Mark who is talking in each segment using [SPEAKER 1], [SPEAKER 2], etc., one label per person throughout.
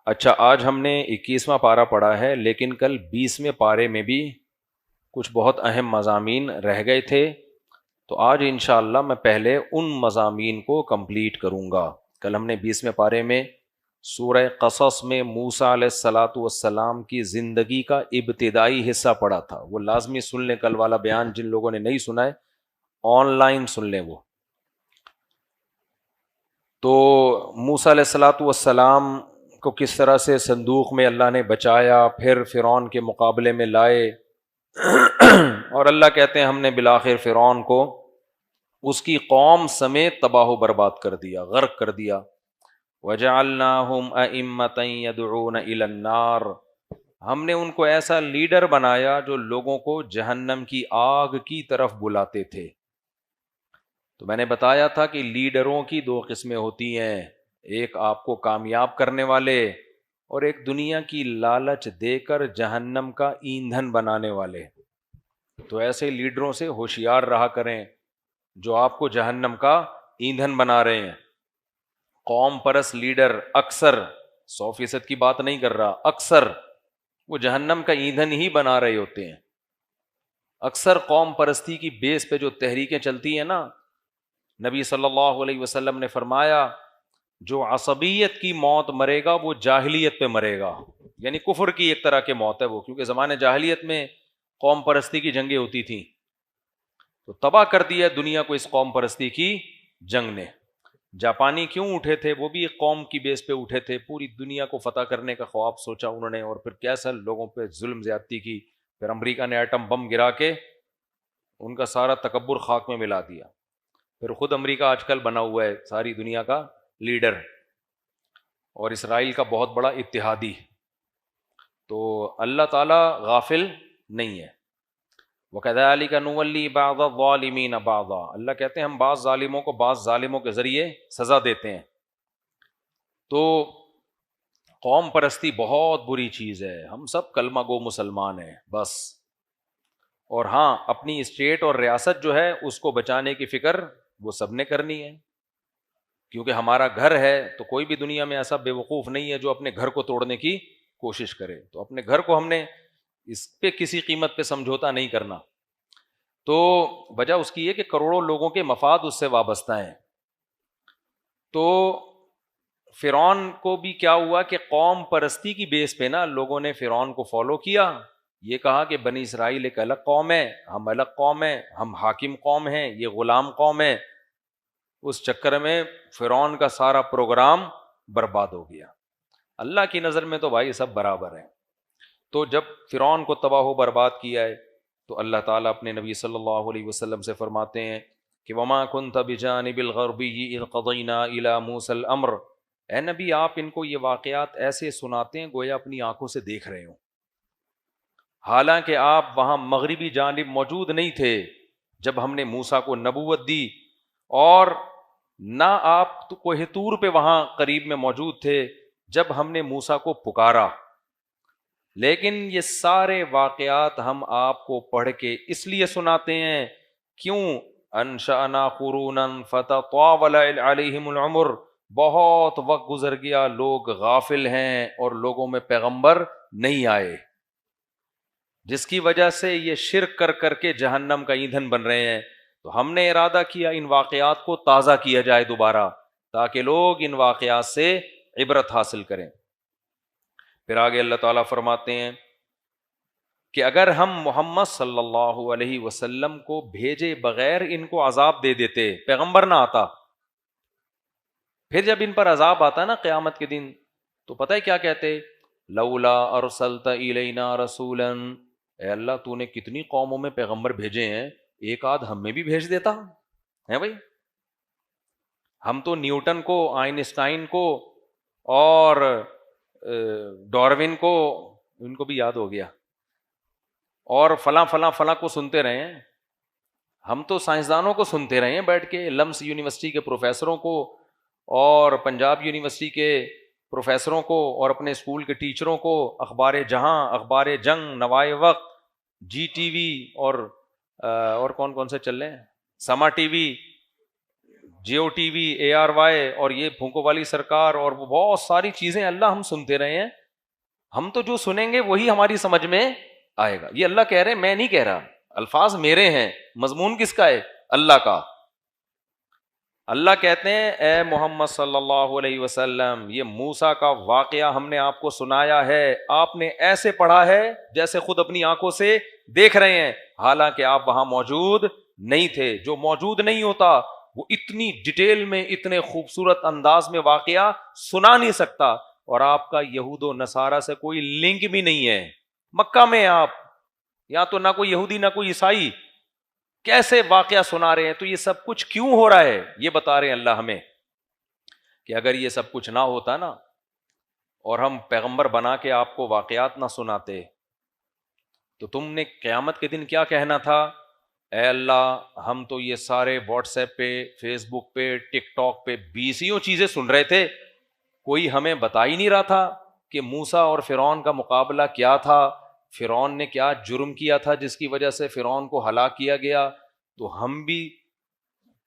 [SPEAKER 1] اچھا، آج ہم نے 21واں پارہ پڑھا ہے، لیکن کل 20ویں پارے میں بھی کچھ بہت اہم مضامین رہ گئے تھے، تو آج انشاءاللہ میں پہلے ان مضامین کو کمپلیٹ کروں گا۔ کل ہم نے 20ویں پارے میں سورہ قصص میں موسیٰ علیہ الصلاۃ والسلام کی زندگی کا ابتدائی حصہ پڑھا تھا، وہ لازمی سن لیں، کل والا بیان جن لوگوں نے نہیں سنا ہے آن لائن سن لیں وہ۔ تو موسیٰ علیہ الصلاۃ والسلام کو کس طرح سے صندوق میں اللہ نے بچایا، پھر فرعون کے مقابلے میں لائے اور اللہ کہتے ہیں ہم نے بالآخر فرعون کو اس کی قوم سمیت تباہ و برباد کر دیا، غرق کر دیا۔ وَجَعَلْنَاهُمْ أَئِمَّةً يَدْعُونَ إِلَى النَّارِ، ہم نے ان کو ایسا لیڈر بنایا جو لوگوں کو جہنم کی آگ کی طرف بلاتے تھے۔ تو میں نے بتایا تھا کہ لیڈروں کی دو قسمیں ہوتی ہیں، ایک آپ کو کامیاب کرنے والے اور ایک دنیا کی لالچ دے کر جہنم کا ایندھن بنانے والے۔ تو ایسے لیڈروں سے ہوشیار رہا کریں جو آپ کو جہنم کا ایندھن بنا رہے ہیں۔ قوم پرست لیڈر اکثر 100% کی بات نہیں کر رہا، اکثر وہ جہنم کا ایندھن ہی بنا رہے ہوتے ہیں۔ اکثر قوم پرستی کی بیس پہ جو تحریکیں چلتی ہیں نا، نبی صلی اللہ علیہ وسلم نے فرمایا جو عصبیت کی موت مرے گا وہ جاہلیت پہ مرے گا، یعنی کفر کی ایک طرح کی موت ہے وہ، کیونکہ زمانے جاہلیت میں قوم پرستی کی جنگیں ہوتی تھیں، تو تباہ کر دیا دنیا کو اس قوم پرستی کی جنگ نے۔ جاپانی کیوں اٹھے تھے؟ وہ بھی ایک قوم کی بیس پہ اٹھے تھے، پوری دنیا کو فتح کرنے کا خواب سوچا انہوں نے، اور پھر کیسا لوگوں پہ ظلم زیادتی کی، پھر امریکہ نے ایٹم بم گرا کے ان کا سارا تکبر خاک میں ملا دیا۔ پھر خود امریکہ آج کل بنا ہوا ہے ساری دنیا کا لیڈر، اور اسرائیل کا بہت بڑا اتحادی۔ تو اللہ تعالیٰ غافل نہیں ہے۔ وَكَذَلِكَ نُوَلِّي بَعْضَ الظَّالِمِينَ بَعْضًا، اللہ کہتے ہیں ہم بعض ظالموں کو بعض ظالموں کے ذریعے سزا دیتے ہیں۔ تو قوم پرستی بہت بری چیز ہے، ہم سب کلمہ گو مسلمان ہیں بس، اور ہاں اپنی اسٹیٹ اور ریاست جو ہے اس کو بچانے کی فکر وہ سب نے کرنی ہے، کیونکہ ہمارا گھر ہے، تو کوئی بھی دنیا میں ایسا بے وقوف نہیں ہے جو اپنے گھر کو توڑنے کی کوشش کرے، تو اپنے گھر کو ہم نے اس پہ کسی قیمت پہ سمجھوتا نہیں کرنا۔ تو وجہ اس کی ہے کہ کروڑوں لوگوں کے مفاد اس سے وابستہ ہیں۔ تو فرعون کو بھی کیا ہوا کہ قوم پرستی کی بیس پہ نا لوگوں نے فرعون کو فالو کیا، یہ کہا کہ بنی اسرائیل ایک الگ قوم ہے، ہم الگ قوم ہیں، ہم حاکم قوم ہیں، یہ غلام قوم ہے۔ اس چکر میں فرعون کا سارا پروگرام برباد ہو گیا۔ اللہ کی نظر میں تو بھائی سب برابر ہیں۔ تو جب فرعون کو تباہ و برباد کیا ہے تو اللہ تعالیٰ اپنے نبی صلی اللہ علیہ وسلم سے فرماتے ہیں کہ وما كنت بجانب الغربی اذ قضینا الی موسیٰ الامر، اے نبی آپ ان کو یہ واقعات ایسے سناتے ہیں گویا اپنی آنکھوں سے دیکھ رہے ہوں، حالانکہ آپ وہاں مغربی جانب موجود نہیں تھے جب ہم نے موسیٰ کو نبوت دی، اور نہ آپ تو کوہ طور پہ وہاں قریب میں موجود تھے جب ہم نے موسیٰ کو پکارا، لیکن یہ سارے واقعات ہم آپ کو پڑھ کے اس لیے سناتے ہیں، کیوں؟ انشأنا قرونا فتطاول علیہم العمر، بہت وقت گزر گیا، لوگ غافل ہیں اور لوگوں میں پیغمبر نہیں آئے، جس کی وجہ سے یہ شرک کر کر کے جہنم کا ایندھن بن رہے ہیں۔ تو ہم نے ارادہ کیا ان واقعات کو تازہ کیا جائے دوبارہ، تاکہ لوگ ان واقعات سے عبرت حاصل کریں۔ پھر آگے اللہ تعالیٰ فرماتے ہیں کہ اگر ہم محمد صلی اللہ علیہ وسلم کو بھیجے بغیر ان کو عذاب دے دیتے، پیغمبر نہ آتا، پھر جب ان پر عذاب آتا نا قیامت کے دن تو پتہ ہے کیا کہتے؟ لولا ارسلت الینا رسولا، اے اللہ تو نے کتنی قوموں میں پیغمبر بھیجے ہیں، ایک آدھ ہم میں بھی بھیج دیتا ہے بھائی۔ ہم تو نیوٹن کو، آئنسٹائن کو اور ڈاروین کو، ان کو بھی یاد ہو گیا، اور فلاں فلاں فلاں کو سنتے رہے ہیں، ہم تو سائنسدانوں کو سنتے رہے ہیں بیٹھ کے، لمس یونیورسٹی کے پروفیسروں کو اور پنجاب یونیورسٹی کے پروفیسروں کو اور اپنے اسکول کے ٹیچروں کو، اخبار جہاں، اخبار جنگ، نوائے وقت، جی ٹی وی اور کون کون سے چل رہے ہیں، سما ٹی وی، جیو ٹی وی, ARY اور یہ پھونکو والی سرکار اور بہت ساری چیزیں اللہ ہم سنتے رہے ہیں. ہم تو جو سنیں گے وہی ہماری سمجھ میں آئے گا. یہ اللہ کہہ رہے ہیں, میں نہیں کہہ رہا, الفاظ میرے ہیں, مضمون کس کا ہے؟ اللہ کا. اللہ کہتے ہیں اے محمد صلی اللہ علیہ وسلم, یہ موسیٰ کا واقعہ ہم نے آپ کو سنایا ہے, آپ نے ایسے پڑھا ہے جیسے خود اپنی آنکھوں سے دیکھ رہے ہیں, حالانکہ آپ وہاں موجود نہیں تھے. جو موجود نہیں ہوتا وہ اتنی ڈیٹیل میں, اتنے خوبصورت انداز میں واقعہ سنا نہیں سکتا. اور آپ کا یہود و نصارہ سے کوئی لنک بھی نہیں ہے. مکہ میں آپ, یہاں تو نہ کوئی یہودی نہ کوئی عیسائی, کیسے واقعہ سنا رہے ہیں؟ تو یہ سب کچھ کیوں ہو رہا ہے یہ بتا رہے ہیں اللہ ہمیں, کہ اگر یہ سب کچھ نہ ہوتا نا اور ہم پیغمبر بنا کے آپ کو واقعات نہ سناتے تو تم نے قیامت کے دن کیا کہنا تھا؟ اے اللہ ہم تو یہ سارے واٹس ایپ پہ, فیس بک پہ, ٹک ٹاک پہ 20 چیزیں سن رہے تھے, کوئی ہمیں بتا ہی نہیں رہا تھا کہ موسیٰ اور فرعون کا مقابلہ کیا تھا, فرعون نے کیا جرم کیا تھا جس کی وجہ سے فرعون کو ہلاک کیا گیا, تو ہم بھی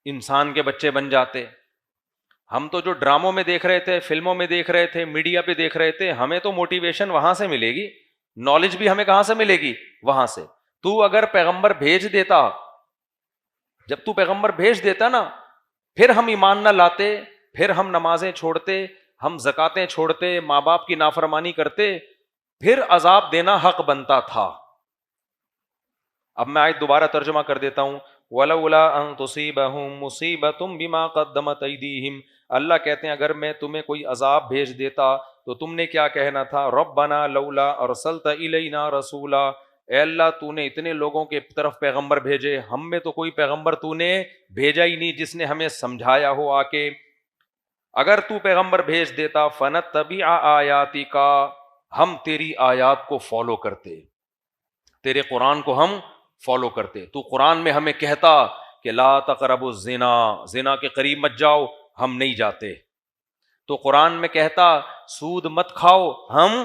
[SPEAKER 1] انسان کے بچے بن جاتے. ہم تو جو ڈراموں میں دیکھ رہے تھے, فلموں میں دیکھ رہے تھے, میڈیا پہ دیکھ رہے تھے, ہمیں تو موٹیویشن وہاں سے ملے گی, نالج بھی ہمیں کہاں سے ملے گی؟ وہاں سے. تو اگر پیغمبر بھیج دیتا, جب تو پیغمبر بھیج دیتا نا, پھر ہم ایمان نہ لاتے, پھر ہم نمازیں چھوڑتے, ہم زکاتیں چھوڑتے, ماں باپ کی نافرمانی کرتے, پھر عذاب دینا حق بنتا تھا. اب میں آیت دوبارہ ترجمہ کر دیتا ہوں. وَلَوْلَا أَن تُصِيبَهُم مُّصِيبَةٌ بِمَا قَدَّمَتْ أَيْدِيهِمْ, اللہ کہتے ہیں اگر میں تمہیں کوئی عذاب بھیج دیتا تو تم نے کیا کہنا تھا؟ رَبَّنَا لَوْلَا أَرْسَلْتَ إِلَيْنَا رَسُولًا, اے اللہ تو نے اتنے لوگوں کے طرف پیغمبر بھیجے, ہم میں تو کوئی پیغمبر تو نے بھیجا ہی نہیں جس نے ہمیں سمجھایا ہو آ کے. اگر تو پیغمبر بھیج دیتا فَنَتَّبِعَ آیَاتِکَ, ہم تیری آیات کو فالو کرتے, تیرے قرآن کو ہم فالو کرتے. تو قرآن میں ہمیں کہتا کہ لا تقربوا الزنا, زنا کے قریب مت جاؤ, ہم نہیں جاتے. تو قرآن میں کہتا سود مت کھاؤ, ہم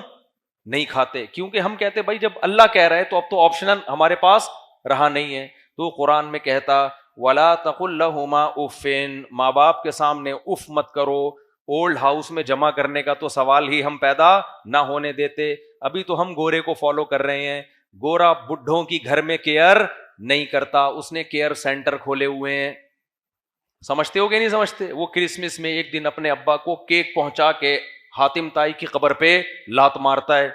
[SPEAKER 1] نہیں کھاتے, کیونکہ ہم کہتے بھائی جب اللہ کہہ رہا ہے تو اب تو آپشنل ہمارے پاس رہا نہیں ہے. تو قرآن میں کہتا وَلَا تَقُلْ لَهُمَا اُفٍّ, ماں باپ کے سامنے اف مت کرو. اولڈ ہاؤس میں جمع کرنے کا تو سوال ہی ہم پیدا نہ ہونے دیتے. ابھی تو ہم گورے کو فالو کر رہے ہیں, گورا بڈھوں کی گھر میں کیئر نہیں کرتا, اس نے کیئر سینٹر کھولے ہوئے ہیں. سمجھتے ہو کہ نہیں سمجھتے؟ وہ کرسمس میں ایک دن اپنے ابا کو کیک پہنچا کے حاتم تائی کی قبر پہ لات مارتا ہے.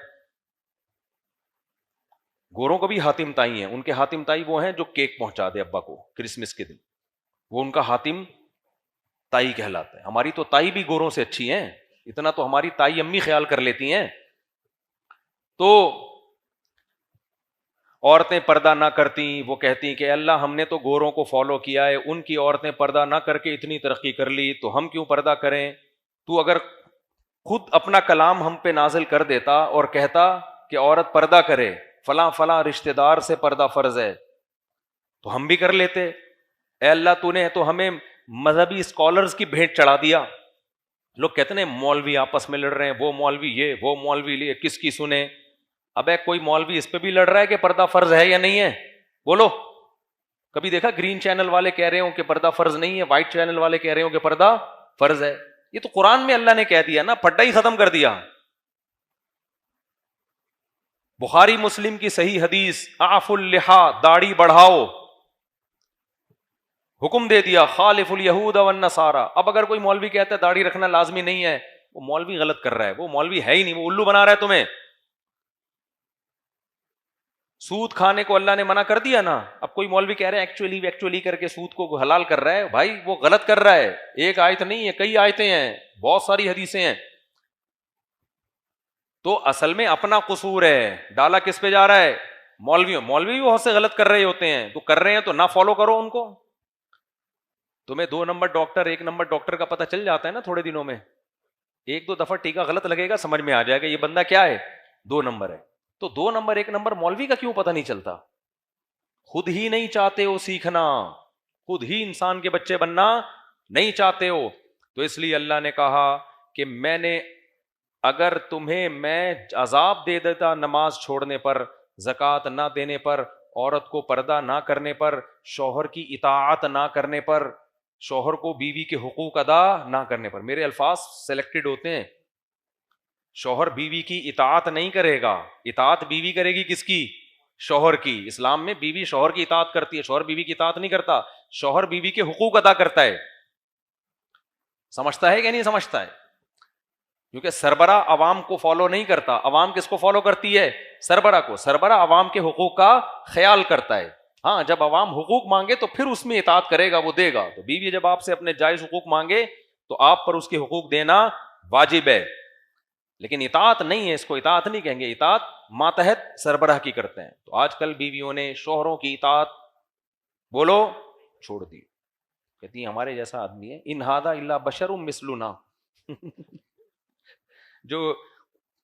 [SPEAKER 1] گوروں کو بھی حاتم تائی ہیں, ان کے حاتم تائی وہ ہیں جو کیک پہنچا دے ابا کو کرسمس کے دن, وہ ان کا حاتم تائی کہلاتا ہے. ہماری تو تائی بھی گوروں سے اچھی ہیں, اتنا تو ہماری تائی امی خیال کر لیتی ہیں. تو عورتیں پردہ نہ کرتی, وہ کہتی کہ اللہ ہم نے تو گوروں کو فالو کیا ہے, ان کی عورتیں پردہ نہ کر کے اتنی ترقی کر لی تو ہم کیوں پردہ کریں. تو اگر خود اپنا کلام ہم پہ نازل کر دیتا اور کہتا کہ عورت پردہ کرے, فلاں فلاں رشتہ دار سے پردہ فرض ہے, تو ہم بھی کر لیتے. اے اللہ تو نے تو ہمیں مذہبی اسکالرز کی بھیٹ چڑھا دیا. لوگ کہتے ہیں مولوی آپس میں لڑ رہے ہیں, وہ مولوی یہ, وہ مولوی یہ, کس کی سنیں؟ ابے کوئی مولوی اس پہ بھی لڑ رہا ہے کہ پردہ فرض ہے یا نہیں ہے؟ بولو. کبھی دیکھا گرین چینل والے کہہ رہے ہوں کہ پردہ فرض نہیں ہے, وائٹ چینل والے کہہ رہے ہوں کہ پردہ فرض ہے؟ یہ تو قرآن میں اللہ نے کہہ دیا نا, پھڈا ہی ختم کر دیا. بخاری مسلم کی صحیح حدیث, اعفوا اللحا, داڑھی بڑھاؤ, حکم دے دیا خالف الیہود والنصارى. اب اگر کوئی مولوی کہتا ہے داڑھی رکھنا لازمی نہیں ہے, وہ مولوی غلط کر رہا ہے, وہ مولوی ہے ہی نہیں, وہ الو بنا رہا ہے تمہیں. سود کھانے کو اللہ نے منع کر دیا نا, اب کوئی مولوی کہہ رہے ہیں ایکچولی کر کے سود کو حلال کر رہا ہے, بھائی وہ غلط کر رہا ہے. ایک آیت نہیں ہے, کئی آیتیں ہیں, بہت ساری حدیثیں ہیں. تو اصل میں اپنا قصور ہے, ڈالا کس پہ جا رہا ہے؟ مولوی بھی بہت سے غلط کر رہے ہوتے ہیں, تو کر رہے ہیں تو نہ فالو کرو ان کو. تمہیں 2 نمبر ڈاکٹر 1 نمبر ڈاکٹر کا پتہ چل جاتا ہے نا تھوڑے دنوں میں, 1-2 دفعہ ٹیکا غلط لگے گا, سمجھ میں آ جائے گا یہ بندہ کیا ہے, 2 نمبر ہے. تو 2 نمبر 1 نمبر مولوی کا کیوں پتہ نہیں چلتا؟ خود ہی نہیں چاہتے ہو سیکھنا, خود ہی انسان کے بچے بننا نہیں چاہتے ہو. تو اس لیے اللہ نے کہا کہ میں نے اگر تمہیں میں عذاب دے دیتا نماز چھوڑنے پر, زکوٰۃ نہ دینے پر, عورت کو پردہ نہ کرنے پر, شوہر کی اطاعت نہ کرنے پر, شوہر کو بیوی کے حقوق ادا نہ کرنے پر. میرے الفاظ سلیکٹڈ ہوتے ہیں. شوہر بیوی کی اطاعت نہیں کرے گا. اطاعت بیوی کرے گی کس کی؟ شوہر کی. اسلام میں بیوی شوہر کی اطاعت کرتی ہے, شوہر بیوی کی اطاعت نہیں کرتا. شوہر بیوی کے حقوق ادا کرتا ہے. سمجھتا ہے کہ نہیں سمجھتا ہے؟ کیونکہ سربراہ عوام کو فالو نہیں کرتا. عوام کس کو فالو کرتی ہے؟ سربراہ کو. سربراہ عوام کے حقوق کا خیال کرتا ہے. ہاں, جب عوام حقوق مانگے تو پھر اس میں اطاعت کرے گا, وہ دے گا. تو بیوی جب آپ سے اپنے جائز حقوق مانگے تو آپ پر اس کے حقوق دینا واجب ہے, لیکن اطاعت نہیں ہے. اس کو اطاعت نہیں کہیں گے, اطاعت ماتحت سربراہ کی کرتے ہیں. تو آج کل بیویوں نے شوہروں کی اطاعت بولو چھوڑ دی. کہتی ہیں ہمارے جیسا آدمی ہے, ان ھذا الا بشر مثلنا. جو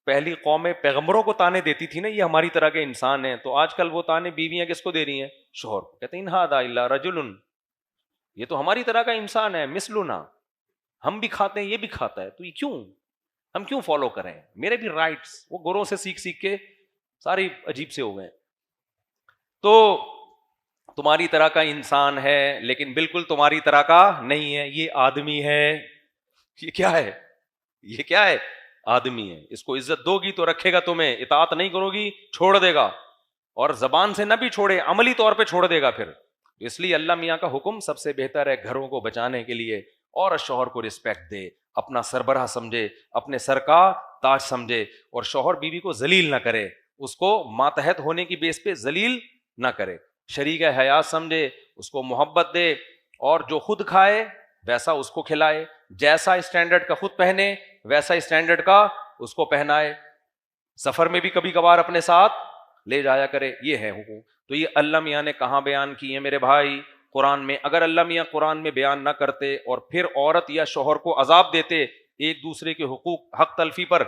[SPEAKER 1] پہلی قوم پیغمبروں کو تانے دیتی تھی نا, یہ ہماری طرح کے انسان ہیں, تو آج کل وہ تانے بیویاں کس کو دے رہی ہیں؟ شوہر کو. کہتے ہیں ان ھذا الا رجل, یہ تو ہماری طرح کا انسان ہے, مثلنا, ہم بھی کھاتے ہیں یہ بھی کھاتا ہے, تو یہ کیوں, ہم کیوں فالو کریں, میرے بھی رائٹس. وہ گوروں سے سیکھ کے سارے عجیب سے ہو گئے. تو تمہاری طرح کا انسان ہے لیکن بالکل تمہاری طرح کا نہیں ہے, یہ آدمی ہے. یہ کیا ہے؟ یہ کیا ہے؟ آدمی ہے. اس کو عزت دو گی تو رکھے گا تمہیں, اطاعت نہیں کرو گی چھوڑ دے گا, اور زبان سے نہ بھی چھوڑے عملی طور پہ چھوڑ دے گا پھر. اس لیے اللہ میاں کا حکم سب سے بہتر ہے گھروں کو بچانے کے لیے. اور شوہر کو رسپیکٹ دے, اپنا سربراہ سمجھے, اپنے سر کا تاج سمجھے, اور شوہر بیوی کو ذلیل نہ کرے, اس کو ماتحت ہونے کی بیس پہ ذلیل نہ کرے, شریک حیات سمجھے, اس کو محبت دے, اور جو خود کھائے ویسا اس کو کھلائے, جیسا اسٹینڈرڈ کا خود پہنے ویسا اسٹینڈرڈ کا اس کو پہنائے, سفر میں بھی کبھی کبھار اپنے ساتھ لے جایا کرے. یہ ہے حقوق. تو یہ اللہ میاں نے کہاں بیان کی ہے میرے بھائی؟ قرآن میں. اگر اللہ میاں قرآن میں بیان نہ کرتے اور پھر عورت یا شوہر کو عذاب دیتے ایک دوسرے کے حقوق حق تلفی پر,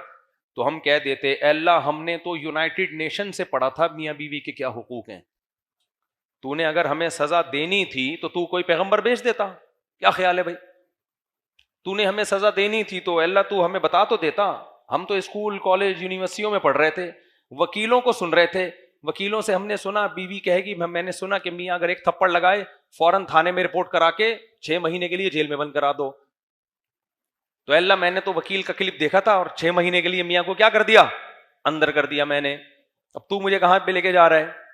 [SPEAKER 1] تو ہم کہہ دیتے اے اللہ ہم نے تو یونائٹڈ نیشن سے پڑھا تھا میاں بیوی کے کیا حقوق ہیں, تو نے اگر ہمیں سزا دینی تھی تو تو کوئی پیغمبر بھیج دیتا. کیا خیال ہے بھائی؟ تو نے ہمیں سزا دینی تھی تو اللہ تو ہمیں بتا تو دیتا. ہم تو اسکول کالج یونیورسٹیوں میں پڑھ رہے تھے, وکیلوں کو سن رہے تھے, وکیلوں سے ہم نے سنا بیوی کہے گی, میں نے سنا کہ میاں اگر ایک تھپڑ لگائے فوراً تھانے میں رپورٹ کرا کے 6 مہینے کے لیے جیل میں بند کرا دو. تو اللہ میں نے تو وکیل کا کلپ دیکھا تھا, اور 6 مہینے کے لیے میاں کو کیا کر دیا؟ اندر کر دیا میں نے. اب تو مجھے کہاں پہ لے کے جا رہا ہے؟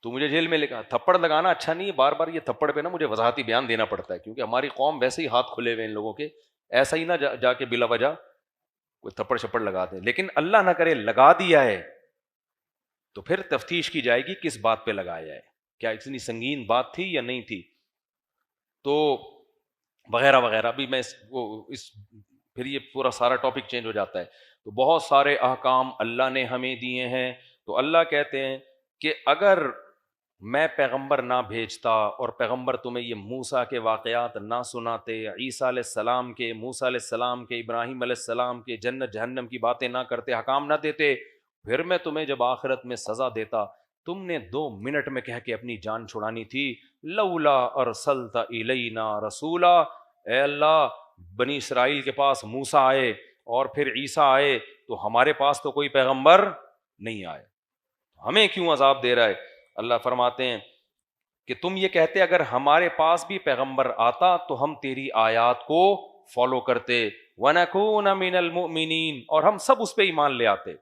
[SPEAKER 1] تو مجھے جیل میں لے کے. تھپڑ لگانا اچھا نہیں ہے, بار بار یہ تھپڑ پہ نا مجھے وضاحتی بیان دینا پڑتا ہے, کیونکہ ہماری قوم ویسے ہی ہاتھ کھلے ہوئے ان لوگوں کے, ایسا ہی نہ جا کے بلا وجہ کوئی تھپڑ چھپڑ لگا دے. لیکن اللہ نہ کرے لگا دیا ہے تو پھر تفتیش کی جائے گی کس بات پہ لگایا ہے, کیا اتنی سنگین بات تھی یا نہیں تھی, تو وغیرہ وغیرہ. ابھی میں پھر یہ پورا سارا ٹاپک چینج ہو جاتا ہے. تو بہت سارے احکام اللہ نے ہمیں دیے ہیں. تو اللہ کہتے ہیں کہ اگر میں پیغمبر نہ بھیجتا اور پیغمبر تمہیں یہ موسیٰ کے واقعات نہ سناتے, عیسیٰ علیہ السلام کے, موسیٰ علیہ السلام کے, ابراہیم علیہ السلام کے, جنت جہنم کی باتیں نہ کرتے, حکام نہ دیتے, پھر میں تمہیں جب آخرت میں سزا دیتا, تم نے 2 منٹ میں کہہ کے اپنی جان چھڑانی تھی, لولا ارسلت الینا رسولا, اے اللہ بنی اسرائیل کے پاس موسیٰ آئے اور پھر عیسیٰ آئے, تو ہمارے پاس تو کوئی پیغمبر نہیں آئے, ہمیں کیوں عذاب دے رہا ہے؟ اللہ فرماتے ہیں کہ تم یہ کہتے اگر ہمارے پاس بھی پیغمبر آتا تو ہم تیری آیات کو فالو کرتے, وَنَكُونَ مِنَ الْمُؤْمِنِينَ, اور ہم سب اس پہ ایمان لے آتے.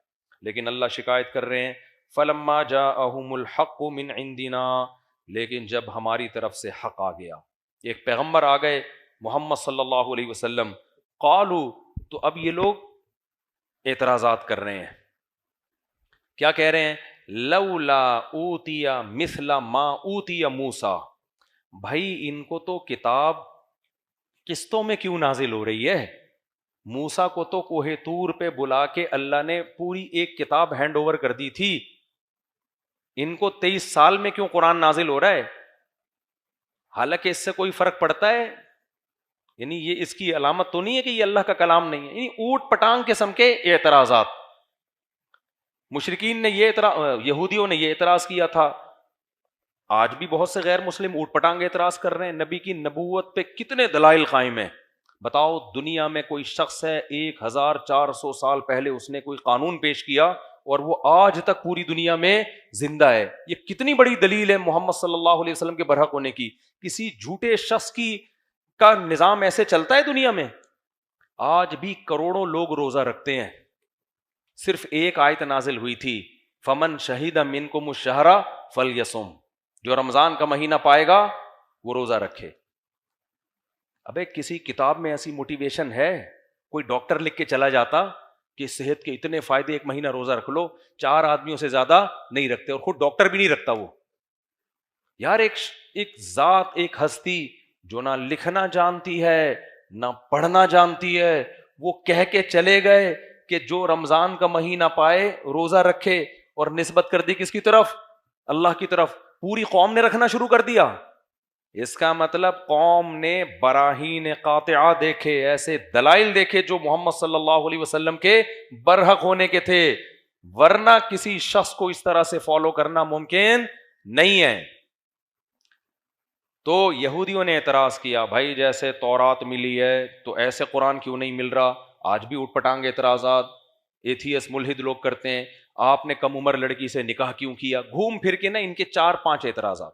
[SPEAKER 1] لیکن اللہ شکایت کر رہے ہیں فَلَمَّا جَاءَهُمُ الْحَقُّ مِنْ عِنْدِنَا, لیکن جب ہماری طرف سے حق آ گیا, ایک پیغمبر آ گئے محمد صلی اللہ علیہ وسلم, قالوا, تو اب یہ لوگ اعتراضات کر رہے ہیں. کیا کہہ رہے ہیں؟ لولا اوتی مثل ما اوتی موسیٰ, بھائی ان کو تو کتاب قسطوں میں کیوں نازل ہو رہی ہے؟ موسیٰ کو تو کوہ طور پہ بلا کے اللہ نے پوری ایک کتاب ہینڈ اوور کر دی تھی, ان کو 23 سال میں کیوں قرآن نازل ہو رہا ہے؟ حالانکہ اس سے کوئی فرق پڑتا ہے؟ یعنی یہ اس کی علامت تو نہیں ہے کہ یہ اللہ کا کلام نہیں ہے. یعنی اوٹ پٹانگ قسم کے اعتراضات. مشرکین نے یہودیوں نے یہ اعتراض کیا تھا, آج بھی بہت سے غیر مسلم اوٹ پٹانگ اعتراض کر رہے ہیں. نبی کی نبوت پہ کتنے دلائل قائم ہیں؟ بتاؤ, دنیا میں کوئی شخص ہے 1400 سال پہلے اس نے کوئی قانون پیش کیا اور وہ آج تک پوری دنیا میں زندہ ہے, یہ کتنی بڑی دلیل ہے محمد صلی اللہ علیہ وسلم کے برحق ہونے کی. کسی جھوٹے شخص کی کا نظام ایسے چلتا ہے دنیا میں. آج بھی کروڑوں لوگ روزہ رکھتے ہیں. صرف ایک آیت نازل ہوئی تھی, فمن شہید منکم الشہر فلیصم, جو رمضان کا مہینہ پائے گا وہ روزہ رکھے. ابے کسی کتاب میں ایسی موٹیویشن ہے؟ کوئی ڈاکٹر لکھ کے چلا جاتا کہ صحت کے اتنے فائدے, ایک مہینہ روزہ رکھ لو. 4 آدمیوں سے زیادہ نہیں رکھتے, اور خود ڈاکٹر بھی نہیں رکھتا وہ. یار ایک ذات, ایک ہستی جو نہ لکھنا جانتی ہے نہ پڑھنا جانتی ہے, وہ کہہ کے چلے گئے کہ جو رمضان کا مہینہ پائے روزہ رکھے, اور نسبت کر دی کس کی طرف؟ اللہ کی طرف. پوری قوم نے رکھنا شروع کر دیا. اس کا مطلب قوم نے براہین قاطعہ دیکھے, ایسے دلائل دیکھے جو محمد صلی اللہ علیہ وسلم کے برحق ہونے کے تھے, ورنہ کسی شخص کو اس طرح سے فالو کرنا ممکن نہیں ہے. تو یہودیوں نے اعتراض کیا, بھائی جیسے تورات ملی ہے تو ایسے قرآن کیوں نہیں مل رہا؟ آج بھی اٹھ پٹانگ اعتراضات ایتھیس ملحد لوگ کرتے ہیں. آپ نے کم عمر لڑکی سے نکاح کیوں کیا؟ گھوم پھر کے نا ان کے 4-5 اعتراضات.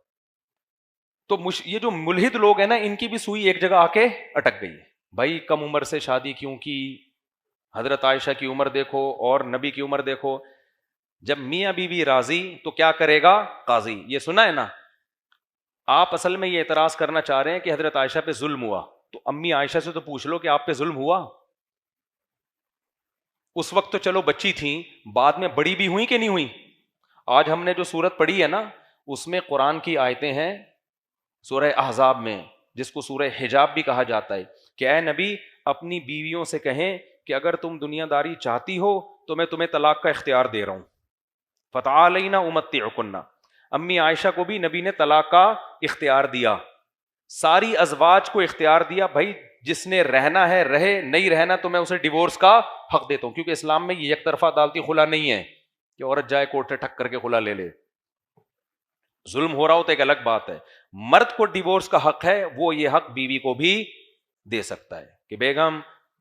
[SPEAKER 1] تو یہ جو ملحد لوگ ہیں نا, ان کی بھی سوئی ایک جگہ آ کے اٹک گئی ہے. بھائی کم عمر سے شادی کیوں کی؟ حضرت عائشہ کی عمر دیکھو اور نبی کی عمر دیکھو. جب میاں بیوی راضی تو کیا کرے گا قاضی؟ یہ سنا ہے نا. آپ اصل میں یہ اعتراض کرنا چاہ رہے ہیں کہ حضرت عائشہ پہ ظلم ہوا, تو امی عائشہ سے تو پوچھ لو کہ آپ پہ ظلم ہوا؟ اس وقت تو چلو بچی تھیں, بعد میں بڑی بھی ہوئی کہ نہیں ہوئی؟ آج ہم نے جو سورت پڑھی ہے نا, اس میں قرآن کی آیتیں ہیں سورہ احزاب میں, جس کو سورہ حجاب بھی کہا جاتا ہے, کہ اے نبی اپنی بیویوں سے کہیں کہ اگر تم دنیا داری چاہتی ہو تو میں تمہیں طلاق کا اختیار دے رہا ہوں. فتعالینا امتعکن. امی عائشہ کو بھی نبی نے طلاق کا اختیار دیا, ساری ازواج کو اختیار دیا. بھائی جس نے رہنا ہے رہے, نہیں رہنا تو میں اسے ڈیورس کا حق دیتا ہوں, کیونکہ اسلام میں یہ یک طرفہ عدالتی خلا نہیں ہے کہ عورت جائے کورٹ سے ٹھک کر کے خلا لے لے. ظلم ہو رہا ہو تو ایک الگ بات ہے. مرد کو ڈیورس کا حق ہے, وہ یہ حق بیوی کو بھی دے سکتا ہے کہ بیگم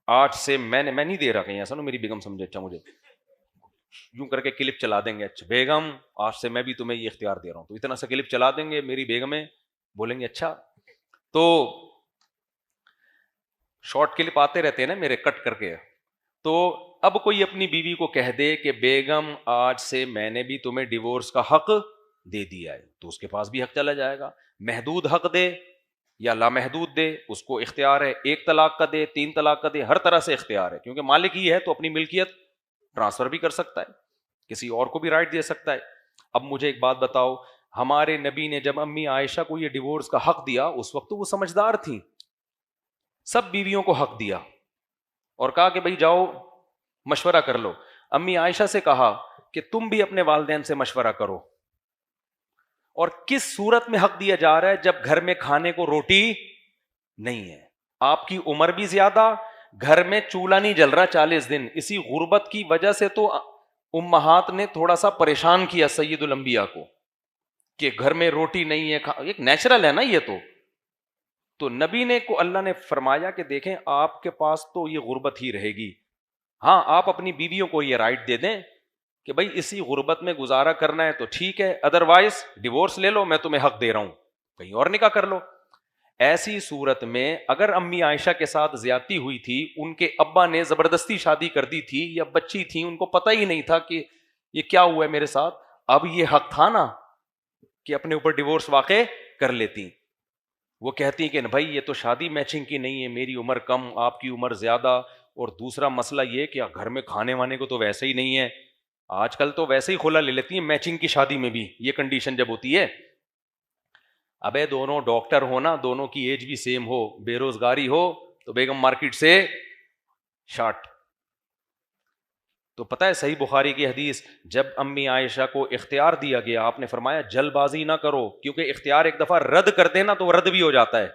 [SPEAKER 1] آج سے میں نہیں دے رہا, کہیں ایسا نا میری بیگم سمجھے, اچھا مجھے یوں کر کے کلپ چلا دیں گے, اچھا بیگم آج سے میں بھی تمہیں یہ اختیار دے رہا ہوں, تو اتنا سا کلپ چلا دیں گے, میری بیگمیں بولیں گے اچھا. تو شارٹ کلپ آتے رہتے ہیں نا میرے, کٹ کر کے. تو اب کوئی اپنی بیوی کو کہہ دے کہ بیگم آج سے میں نے بھی تمہیں ڈیورس کا حق دے دیا ہے, تو اس کے پاس بھی حق چلا جائے گا. محدود حق دے یا لامحدود دے, اس کو اختیار ہے. 1 طلاق کا دے, 3 طلاق کا دے, ہر طرح سے اختیار ہے, کیونکہ مالک ہی ہے تو اپنی ملکیت ٹرانسفر بھی کر سکتا ہے, کسی اور کو بھی رائٹ دے سکتا ہے. اب مجھے ایک بات بتاؤ, ہمارے نبی نے جب امی عائشہ کو یہ ڈیورس کا حق دیا, اس وقت تو وہ سمجھدار تھیں, سب بیویوں کو حق دیا اور کہا کہ بھائی جاؤ مشورہ کر لو. امی عائشہ سے کہا کہ تم بھی اپنے والدین سے مشورہ کرو. اور کس صورت میں حق دیا جا رہا ہے؟ جب گھر میں کھانے کو روٹی نہیں ہے, آپ کی عمر بھی زیادہ, گھر میں چولہا نہیں جل رہا 40 دن. اسی غربت کی وجہ سے تو امہات نے تھوڑا سا پریشان کیا سید الانبیاء کو کہ گھر میں روٹی نہیں ہے, ایک نیچرل ہے نا یہ تو نبی نے کو اللہ نے فرمایا کہ دیکھیں آپ کے پاس تو یہ غربت ہی رہے گی, ہاں آپ اپنی بیویوں کو یہ رائٹ دے دیں کہ بھائی اسی غربت میں گزارا کرنا ہے تو ٹھیک ہے, ادروائز ڈیورس لے لو, میں تمہیں حق دے رہا ہوں, کہیں اور نکاح کر لو. ایسی صورت میں اگر امی عائشہ کے ساتھ زیادتی ہوئی تھی, ان کے ابا نے زبردستی شادی کر دی تھی, یا بچی تھی ان کو پتہ ہی نہیں تھا کہ یہ کیا ہوا ہے میرے ساتھ, اب یہ حق تھا نا کہ اپنے اوپر ڈیورس واقع کر لیتی. وہ کہتی کہ بھائی یہ تو شادی میچنگ کی نہیں ہے, میری عمر کم, آپ کی عمر زیادہ, اور دوسرا مسئلہ یہ کہ گھر میں کھانے وانے کو تو ویسے ہی نہیں ہے, آج کل تو ویسے ہی کھلا لے لیتی ہیں میچنگ کی شادی میں بھی, یہ کنڈیشن جب ہوتی ہے. ابے دونوں ڈاکٹر ہونا, دونوں کی ایج بھی سیم ہو, بے روزگاری ہو تو بیگم مارکیٹ سے شارٹ. تو پتہ ہے صحیح بخاری کی حدیث, جب امی عائشہ کو اختیار دیا گیا, آپ نے فرمایا جلد بازی نہ کرو, کیونکہ اختیار ایک دفعہ رد کر دینا تو رد بھی ہو جاتا ہے.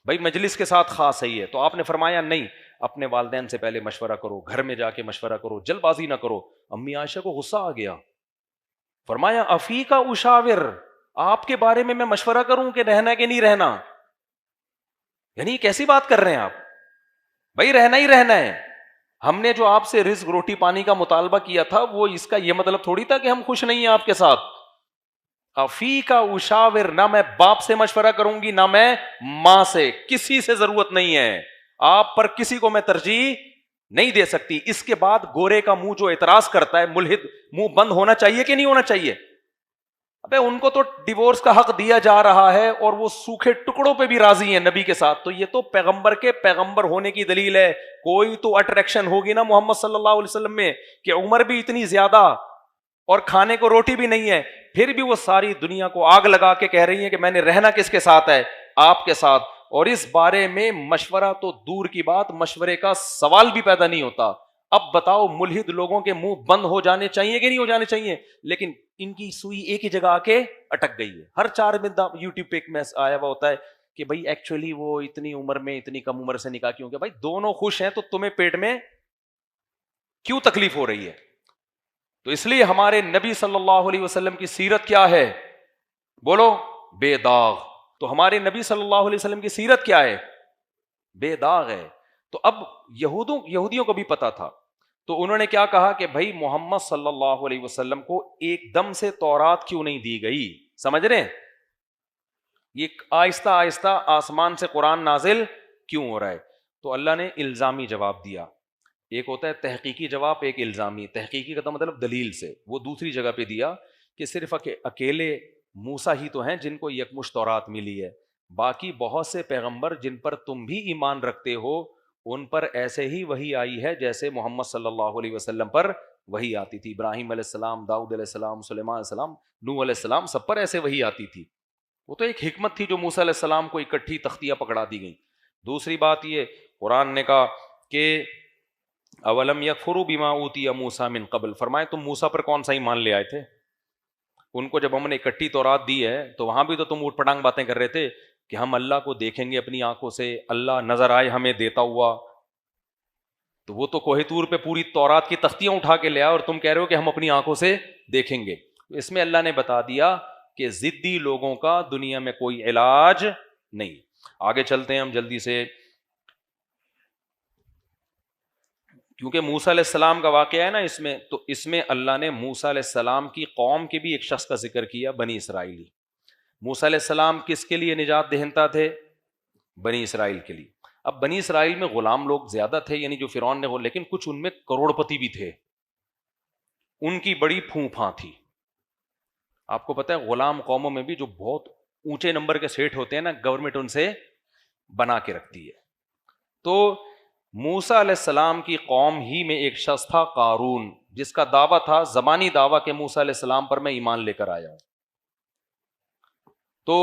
[SPEAKER 1] بھائی مجلس کے ساتھ خاص صحیح ہے, تو آپ نے فرمایا نہیں, اپنے والدین سے پہلے مشورہ کرو, گھر میں جا کے مشورہ کرو, جلد بازی نہ کرو. امی عائشہ کو غصہ آ گیا, فرمایا افی کا اشاور, آپ کے بارے میں مشورہ کروں کہ رہنا کہ نہیں رہنا؟ یعنی کیسی بات کر رہے ہیں آپ؟ بھائی رہنا ہی رہنا ہے. ہم نے جو آپ سے رزق روٹی پانی کا مطالبہ کیا تھا, وہ اس کا یہ مطلب تھوڑی تھا کہ ہم خوش نہیں ہیں آپ کے ساتھ. افی کا اشاور، نہ میں باپ سے مشورہ کروں گی نہ میں ماں سے، کسی سے ضرورت نہیں ہے، آپ پر کسی کو میں ترجیح نہیں دے سکتی۔ اس کے بعد گورے کا منہ جو اعتراض کرتا ہے، ملحد، منہ بند ہونا چاہیے کہ نہیں ہونا چاہیے؟ ابے ان کو تو ڈیورس کا حق دیا جا رہا ہے اور وہ سوکھے ٹکڑوں پہ بھی راضی ہیں نبی کے ساتھ، تو یہ تو پیغمبر کے پیغمبر ہونے کی دلیل ہے۔ کوئی تو اٹریکشن ہوگی نا محمد صلی اللہ علیہ وسلم میں کہ عمر بھی اتنی زیادہ اور کھانے کو روٹی بھی نہیں ہے، پھر بھی وہ ساری دنیا کو آگ لگا کے کہہ رہی ہیں کہ میں نے رہنا کس کے ساتھ ہے؟ آپ کے ساتھ۔ اور اس بارے میں مشورہ تو دور کی بات، مشورے کا سوال بھی پیدا نہیں ہوتا۔ اب بتاؤ ملحد لوگوں کے منہ بند ہو جانے چاہیے کہ نہیں ہو جانے چاہیے؟ لیکن ان کی سوئی ایک ہی جگہ آ کے اٹک گئی ہے۔ ہر 4 بندہ یوٹیوب پہ ایک میسج آیا ہوا ہوتا ہے کہ بھائی ایکچولی وہ اتنی عمر میں اتنی کم عمر سے نکاح کیوں کیا؟ بھائی دونوں خوش ہیں تو تمہیں پیٹ میں کیوں تکلیف ہو رہی ہے؟ تو اس لیے ہمارے نبی صلی اللہ علیہ وسلم کی سیرت کیا ہے؟ بولو، بے داغ۔ تو ہمارے نبی صلی اللہ علیہ وسلم کی سیرت کیا ہے؟ بے داغ ہے۔ تو اب یہودیوں کو بھی پتا تھا، تو انہوں نے کیا کہا کہ بھائی محمد صلی اللہ علیہ وسلم کو ایک دم سے تورات کیوں نہیں دی گئی؟ سمجھ رہے ہیں؟ یہ آہستہ آہستہ آسمان سے قرآن نازل کیوں ہو رہا ہے؟ تو اللہ نے الزامی جواب دیا۔ ایک ہوتا ہے تحقیقی جواب، ایک الزامی۔ تحقیقی کا مطلب دلیل سے، وہ دوسری جگہ پہ دیا کہ صرف اکیلے موسیٰ ہی تو ہیں جن کو یکمشت تورات ملی ہے، باقی بہت سے پیغمبر جن پر تم بھی ایمان رکھتے ہو ان پر ایسے ہی وحی آئی ہے جیسے محمد صلی اللہ علیہ وسلم پر وحی آتی تھی۔ ابراہیم علیہ السلام، داؤد علیہ السلام، سلیمان علیہ السلام، نوح علیہ السلام، سب پر ایسے وحی آتی تھی۔ وہ تو ایک حکمت تھی جو موسیٰ علیہ السلام کو اکٹھی تختیاں پکڑا دی گئیں۔ دوسری بات یہ قرآن نے کہا کہ اولم یکفروا بما اوتی موسیٰ من قبل، فرمائے تم موسیٰ پر کون سا ایمان لے آئے تھے؟ ان کو جب ہم نے اکٹھی تورات دی ہے تو وہاں بھی تو تم اوٹ پٹانگ باتیں کر رہے تھے کہ ہم اللہ کو دیکھیں گے اپنی آنکھوں سے، اللہ نظر آئے ہمیں دیتا ہوا۔ تو وہ تو کوہ طور پہ پوری تورات کی تختیاں اٹھا کے لے آئے اور تم کہہ رہے ہو کہ ہم اپنی آنکھوں سے دیکھیں گے۔ اس میں اللہ نے بتا دیا کہ ضدی لوگوں کا دنیا میں کوئی علاج نہیں۔ آگے چلتے ہیں ہم جلدی سے، کیونکہ موسیٰ علیہ السلام کا واقعہ ہے نا اس میں، تو اس میں اللہ نے موسیٰ علیہ السلام کی قوم کے بھی ایک شخص کا ذکر کیا، بنی اسرائیلی۔ موسیٰ علیہ السلام کس کے لیے نجات دہندہ تھے؟ بنی اسرائیل کے لیے۔ اب بنی اسرائیل میں غلام لوگ زیادہ تھے، یعنی جو فرعون نے، لیکن کچھ ان میں کروڑ پتی بھی تھے، ان کی بڑی پھوں پھاں تھی۔ آپ کو پتہ ہے غلام قوموں میں بھی جو بہت اونچے نمبر کے سیٹ ہوتے ہیں نا، گورنمنٹ ان سے بنا کے رکھتی ہے۔ تو موسیٰ علیہ السلام کی قوم ہی میں ایک شخص تھا قارون، جس کا دعویٰ تھا، زبانی دعویٰ کہ موسیٰ علیہ السلام پر میں ایمان لے کر آیا ہوں۔ تو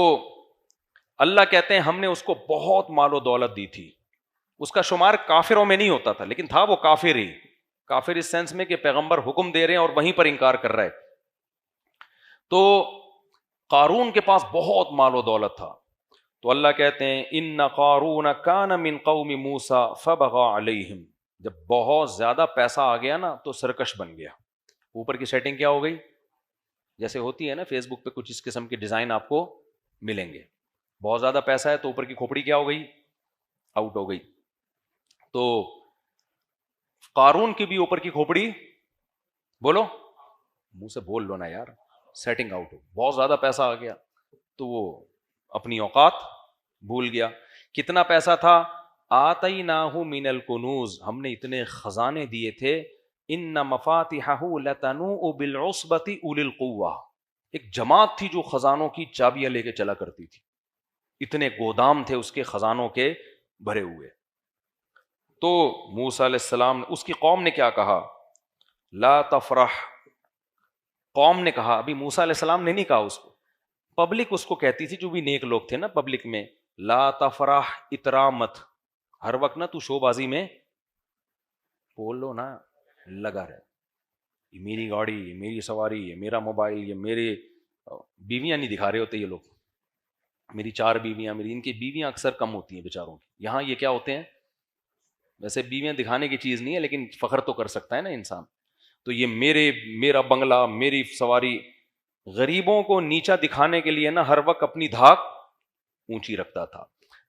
[SPEAKER 1] اللہ کہتے ہیں ہم نے اس کو بہت مال و دولت دی تھی۔ اس کا شمار کافروں میں نہیں ہوتا تھا، لیکن تھا وہ کافر ہی، کافر اس سینس میں کہ پیغمبر حکم دے رہے ہیں اور وہیں پر انکار کر رہا ہے۔ تو قارون کے پاس بہت مال و دولت تھا، تو اللہ کہتے ہیں ان قارون کان من قوم موسیٰ فبغى علیہم، جب بہت زیادہ پیسہ آ گیا نا تو سرکش بن گیا۔ اوپر کی سیٹنگ کیا ہو گئی؟ جیسے ہوتی ہے نا فیس بک پہ کچھ اس قسم کے ڈیزائن آپ کو ملیں گے، بہت زیادہ پیسہ ہے تو اوپر کی کھوپڑی کیا ہو گئی؟ آؤٹ ہو گئی۔ تو قارون کی بھی اوپر کی کھوپڑی، بولو، منہ سے بول لو نا یار، سیٹنگ آؤٹ ہو، بہت زیادہ پیسہ آ گیا تو وہ اپنی اوقات بھول گیا۔ کتنا پیسہ تھا؟ آتیناہ من الکنوز، ہم نے اتنے خزانے دیے تھے، ان مفاتحہ لتنوء بالعصبۃ اولی القوہ، ایک جماعت تھی جو خزانوں کی چابیاں لے کے چلا کرتی تھی، اتنے گودام تھے اس کے خزانوں کے بھرے ہوئے۔ تو موسیٰ علیہ السلام، اس کی قوم نے کیا کہا؟ لا تفرح، قوم نے کہا، ابھی موسیٰ علیہ السلام نے نہیں کہا اس کو، پبلک اس کو کہتی تھی، جو بھی نیک لوگ تھے نا پبلک میں، لا تفرح، اترا مت، ہر وقت نا تو شو بازی میں بول لو نا لگا رہے، یہ میری گاڑی، یہ میری سواری، یہ میرا موبائل، یہ میرے بیویاں نہیں دکھا رہے ہوتے یہ لوگ، میری 4 بیویاں، میری، ان کی بیویاں اکثر کم ہوتی ہیں بیچاروں کی، یہاں یہ کیا ہوتے ہیں؟ ویسے بیویاں دکھانے کی چیز نہیں ہے لیکن فخر تو کر سکتا ہے نا انسان، تو یہ میرا بنگلہ، میری سواری، غریبوں کو نیچا دکھانے کے لیے نا ہر وقت اپنی دھاک اونچی رکھتا تھا۔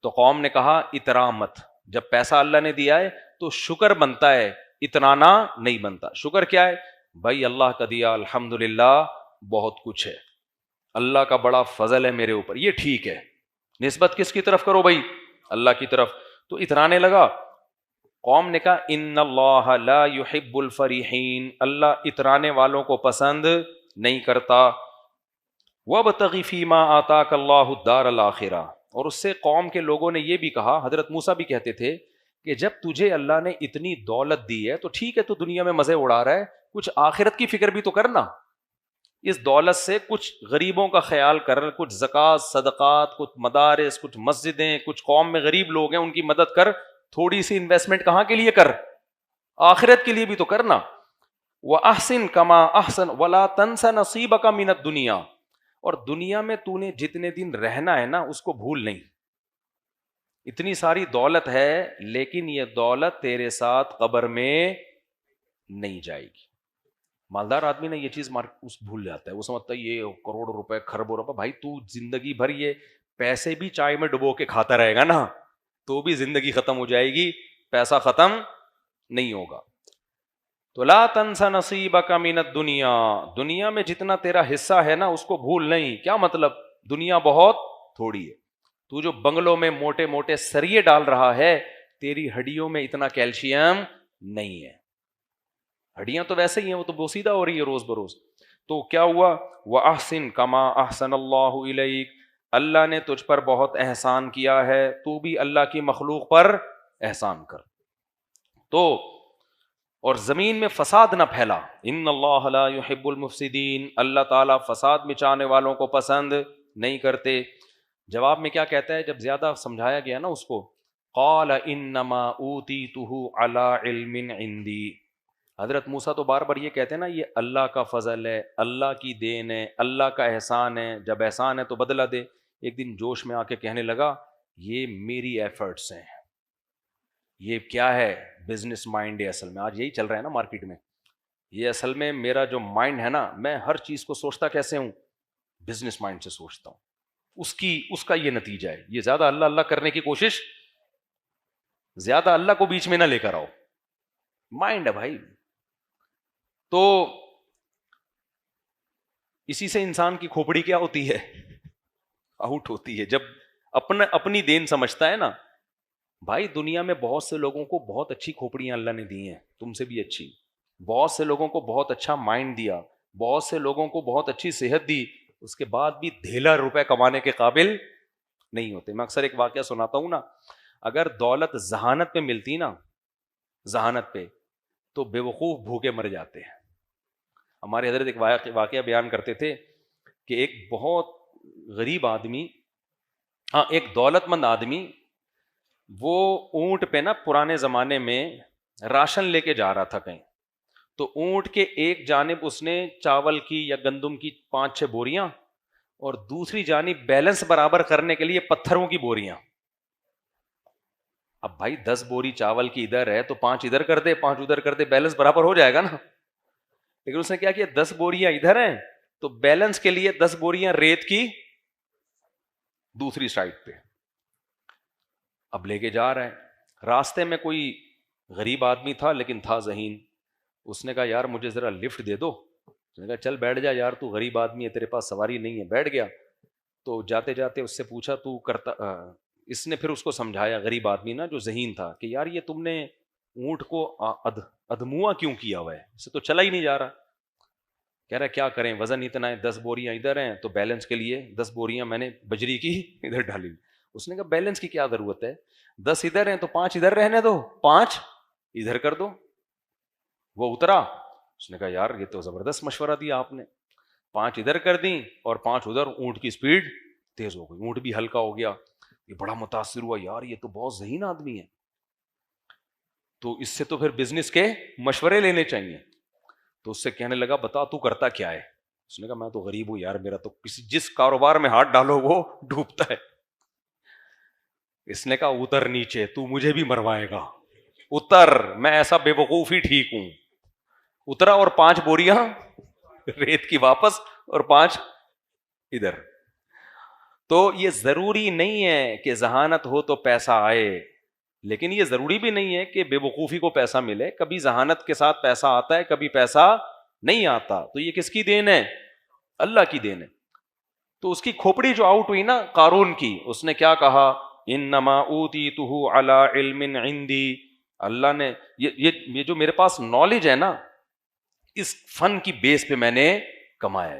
[SPEAKER 1] تو قوم نے کہا اترا مت، جب پیسہ اللہ نے دیا ہے تو شکر بنتا ہے، اترانا نہیں بنتا۔ شکر کیا ہے؟ بھائی اللہ کا دیا الحمدللہ بہت کچھ ہے، اللہ کا بڑا فضل ہے میرے اوپر، یہ ٹھیک ہے. نسبت کس کی طرف کرو بھائی؟ اللہ کی طرف. تو اترانے لگا. قوم نے کہا ان اللہ لا يحب الفریحین، اللہ اترانے والوں کو پسند نہیں کرتا. وابتغ فیما آتاک اللہ الدار الآخرہ. اور اس سے قوم کے لوگوں نے یہ بھی کہا، حضرت موسیٰ بھی کہتے تھے کہ جب تجھے اللہ نے اتنی دولت دی ہے تو ٹھیک ہے تو دنیا میں مزے اڑا رہا ہے، کچھ آخرت کی فکر بھی تو کرنا. اس دولت سے کچھ غریبوں کا خیال کر، کچھ زکوٰۃ صدقات، کچھ مدارس، کچھ مسجدیں، کچھ قوم میں غریب لوگ ہیں ان کی مدد کر. تھوڑی سی انویسٹمنٹ کہاں کے لیے کر؟ آخرت کے لیے بھی تو کرنا. وَأَحْسِن كَمَا أَحْسَنَ وَلَا تَنْسَ نَصِيبَكَ مِنَ الدُّنْيَا. اور دنیا میں تو نے جتنے دن رہنا ہے نا اس کو بھول نہیں. اتنی ساری دولت ہے لیکن یہ دولت تیرے ساتھ قبر میں نہیں جائے گی. مالدار آدمی نے یہ چیز بھول جاتا ہے، وہ سمجھتا ہے یہ کروڑ روپے خربوں روپے. بھائی تو زندگی بھر یہ پیسے بھی چائے میں ڈبو کے کھاتا رہے گا نا تو بھی زندگی ختم ہو جائے گی، پیسہ ختم نہیں ہوگا. تو لا تنس نصیبک من الدنیا، دنیا میں جتنا تیرا حصہ ہے نا اس کو بھول نہیں. کیا مطلب؟ دنیا بہت تھوڑی ہے. تو جو بنگلوں میں موٹے موٹے سریے ڈال رہا ہے، تیری ہڈیوں میں اتنا کیلشیم نہیں ہے. ہڈیاں تو ویسے ہی ہیں، وہ تو بوسیدہ ہو رہی ہے روز بروز. تو کیا ہوا؟ وَأَحْسِن كَمَا أَحْسَنَ اللَّهُ إِلَيْكَ. اللہ نے تجھ پر بہت احسان کیا ہے، تو بھی اللہ کی مخلوق پر احسان کر. تو اور زمین میں فساد نہ پھیلا. ان اللہ لا يحب المفسدین، اللہ تعالیٰ فساد مچانے والوں کو پسند نہیں کرتے. جواب میں کیا کہتا ہے جب زیادہ سمجھایا گیا نا اس کو؟ قال انما اوتیتہ علی علم عندی. حضرت موسیٰ تو بار بار یہ کہتے ہیں نا یہ اللہ کا فضل ہے، اللہ کی دین ہے، اللہ کا احسان ہے، جب احسان ہے تو بدلہ دے. ایک دن جوش میں آ کے کہنے لگا یہ میری ایفرٹس ہیں. یہ کیا ہے؟ بزنس مائنڈ ہے. اصل میں آج یہی چل رہا ہے نا مارکیٹ میں. یہ اصل میں میرا جو مائنڈ ہے نا، میں ہر چیز کو سوچتا کیسے ہوں؟ بزنس مائنڈ سے سوچتا ہوں. اس کا یہ نتیجہ ہے. یہ زیادہ اللہ اللہ کرنے کی کوشش، زیادہ اللہ کو بیچ میں نہ لے کر آؤ. مائنڈ ہے بھائی. تو اسی سے انسان کی کھوپڑی کیا ہوتی ہے؟ آؤٹ ہوتی ہے. جب اپنی دین سمجھتا ہے نا. بھائی دنیا میں بہت سے لوگوں کو بہت اچھی کھوپڑیاں اللہ نے دی ہیں، تم سے بھی اچھی. بہت سے لوگوں کو بہت اچھا مائنڈ دیا، بہت سے لوگوں کو بہت اچھی صحت دی، اس کے بعد بھی ڈھیلا روپے کمانے کے قابل نہیں ہوتے. میں اکثر ایک واقعہ سناتا ہوں نا، اگر دولت ذہانت پہ ملتی نا، ذہانت پہ، تو بے وقوف بھوکے مر جاتے ہیں. ہمارے حضرت ایک واقعہ بیان کرتے تھے کہ ایک بہت غریب آدمی، ایک دولت مند آدمی، وہ اونٹ پہ نا پرانے زمانے میں راشن لے کے جا رہا تھا کہیں. تو اونٹ کے ایک جانب اس نے چاول کی یا گندم کی 5-6 بوریاں، اور دوسری جانب بیلنس برابر کرنے کے لیے پتھروں کی بوریاں. اب بھائی 10 بوری چاول کی ادھر ہے تو 5 ادھر کر دے، 5 ادھر کر دے، بیلنس برابر ہو جائے گا نا. لیکن اس نے کیا کیا؟ 10 بوریاں ادھر ہیں تو بیلنس کے لیے 10 بوریاں ریت کی دوسری سائڈ پہ. اب لے کے جا رہا ہے، راستے میں کوئی غریب آدمی تھا لیکن تھا ذہین. اس نے کہا یار مجھے ذرا لفٹ دے دو. اس نے کہا چل بیٹھ جا یار، تو غریب آدمی ہے، تیرے پاس سواری نہیں ہے. بیٹھ گیا. تو جاتے جاتے اس سے پوچھا تو کرتا، اس نے پھر اس کو سمجھایا، غریب آدمی نا جو ذہین تھا، کہ یار یہ تم نے اونٹ کو ادھموا کیوں کیا ہوا ہے؟ اسے تو چلا ہی نہیں جا رہا. کہہ رہا کیا کریں، وزن اتنا ہے، 10 بوریاں ادھر ہیں تو بیلنس کے لیے 10 بوریاں میں نے بجری کی ادھر ڈالی. اس نے کہا بیلنس کی کیا ضرورت ہے، 10 ادھر ہیں تو 5 ادھر رہنے دو، 5 ادھر کر دو. وہ اترا. اس نے کہا یار یہ تو زبردست مشورہ دیا آپ نے، 5 ادھر کر دیں اور 5 ادھر. اونٹ کی سپیڈ تیز ہو گئی، اونٹ بھی ہلکا ہو گیا. یہ بڑا متاثر ہوا، یار یہ تو بہت ذہین آدمی ہے، تو اس سے تو پھر بزنس کے مشورے لینے چاہیے. تو اس سے کہنے لگا بتا تو کرتا کیا ہے؟ اس نے کہا میں تو غریب ہوں یار، میرا تو جس کاروبار میں ہاتھ ڈالو وہ ڈوبتا ہے. اس نے کہا اتر نیچے، تو مجھے بھی مروائے گا، اتر، میں ایسا بے وقوف ہی ٹھیک ہوں. اترا اور 5 بوریاں ریت کی واپس اور 5 ادھر. تو یہ ضروری نہیں ہے کہ ذہانت ہو تو پیسہ آئے، لیکن یہ ضروری بھی نہیں ہے کہ بے وقوفی کو پیسہ ملے. کبھی ذہانت کے ساتھ پیسہ آتا ہے، کبھی پیسہ نہیں آتا. تو یہ کس کی دین ہے؟ اللہ کی دین ہے. تو اس کی کھوپڑی جو آؤٹ ہوئی نا قارون کی، اس نے کیا کہا؟ انما اوتیتہ علی علم عندی، اللہ نے یہ جو میرے پاس نالج ہے نا، اس فن کی بیس پہ میں نے کمایا،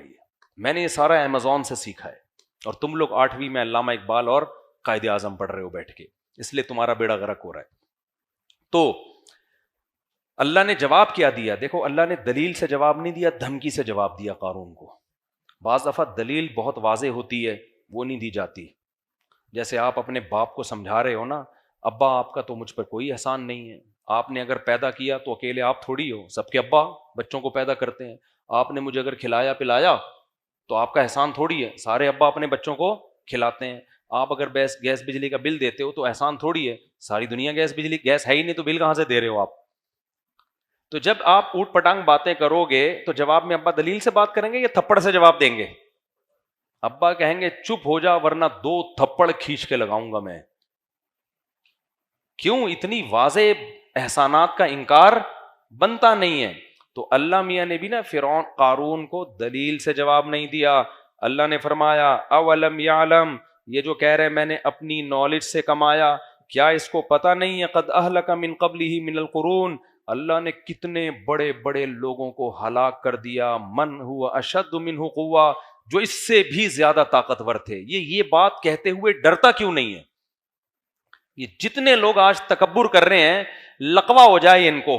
[SPEAKER 1] میں نے یہ سارا امیزون سے سیکھا ہے، اور تم لوگ 8ویں میں علامہ اقبال اور قائد اعظم پڑھ رہے ہو بیٹھ کے، اس لیے تمہارا بیڑا غرق ہو رہا ہے۔ تو اللہ نے جواب کیا دیا؟ دیکھو اللہ نے دلیل سے جواب نہیں دیا، دھمکی سے جواب دیا قارون کو۔ بعض دفعہ دلیل بہت واضح ہوتی ہے، وہ نہیں دی جاتی۔ جیسے آپ اپنے باپ کو سمجھا رہے ہو نا، ابا آپ کا تو مجھ پر کوئی احسان نہیں ہے، آپ نے اگر پیدا کیا تو اکیلے آپ تھوڑی ہو، سب کے ابا بچوں کو پیدا کرتے ہیں، آپ نے مجھے اگر کھلایا پلایا تو آپ کا احسان تھوڑی ہے، سارے ابا اپنے بچوں کو کھلاتے ہیں۔ آپ اگر گیس بجلی کا بل دیتے ہو تو احسان تھوڑی ہے، ساری دنیا گیس ہے ہی نہیں تو بل کہاں سے دے رہے ہو آپ؟ تو جب آپ اوٹ پٹانگ باتیں کرو گے تو جواب میں ابا دلیل سے بات کریں گے یا تھپڑ سے جواب دیں گے؟ ابا کہیں گے چپ ہو جا ورنہ 2 تھپڑ کھینچ کے لگاؤں گا میں۔ کیوں؟ اتنی واضح احسانات کا انکار بنتا نہیں ہے۔ تو اللہ میاں نے بھی نا فرعون قارون کو دلیل سے جواب نہیں دیا۔ اللہ نے فرمایا اولم یعلم، یہ جو کہہ رہے میں نے اپنی نالج سے کمایا، کیا اس کو پتہ نہیں ہے قد اہلک من قبلہ من القرون، اللہ نے کتنے بڑے بڑے لوگوں کو ہلاک کر دیا، من ہوا اشد منہ قوہ، جو اس سے بھی زیادہ طاقتور تھے۔ یہ بات کہتے ہوئے ڈرتا کیوں نہیں ہے؟ یہ جتنے لوگ آج تکبر کر رہے ہیں، لقوہ ہو جائے ان کو،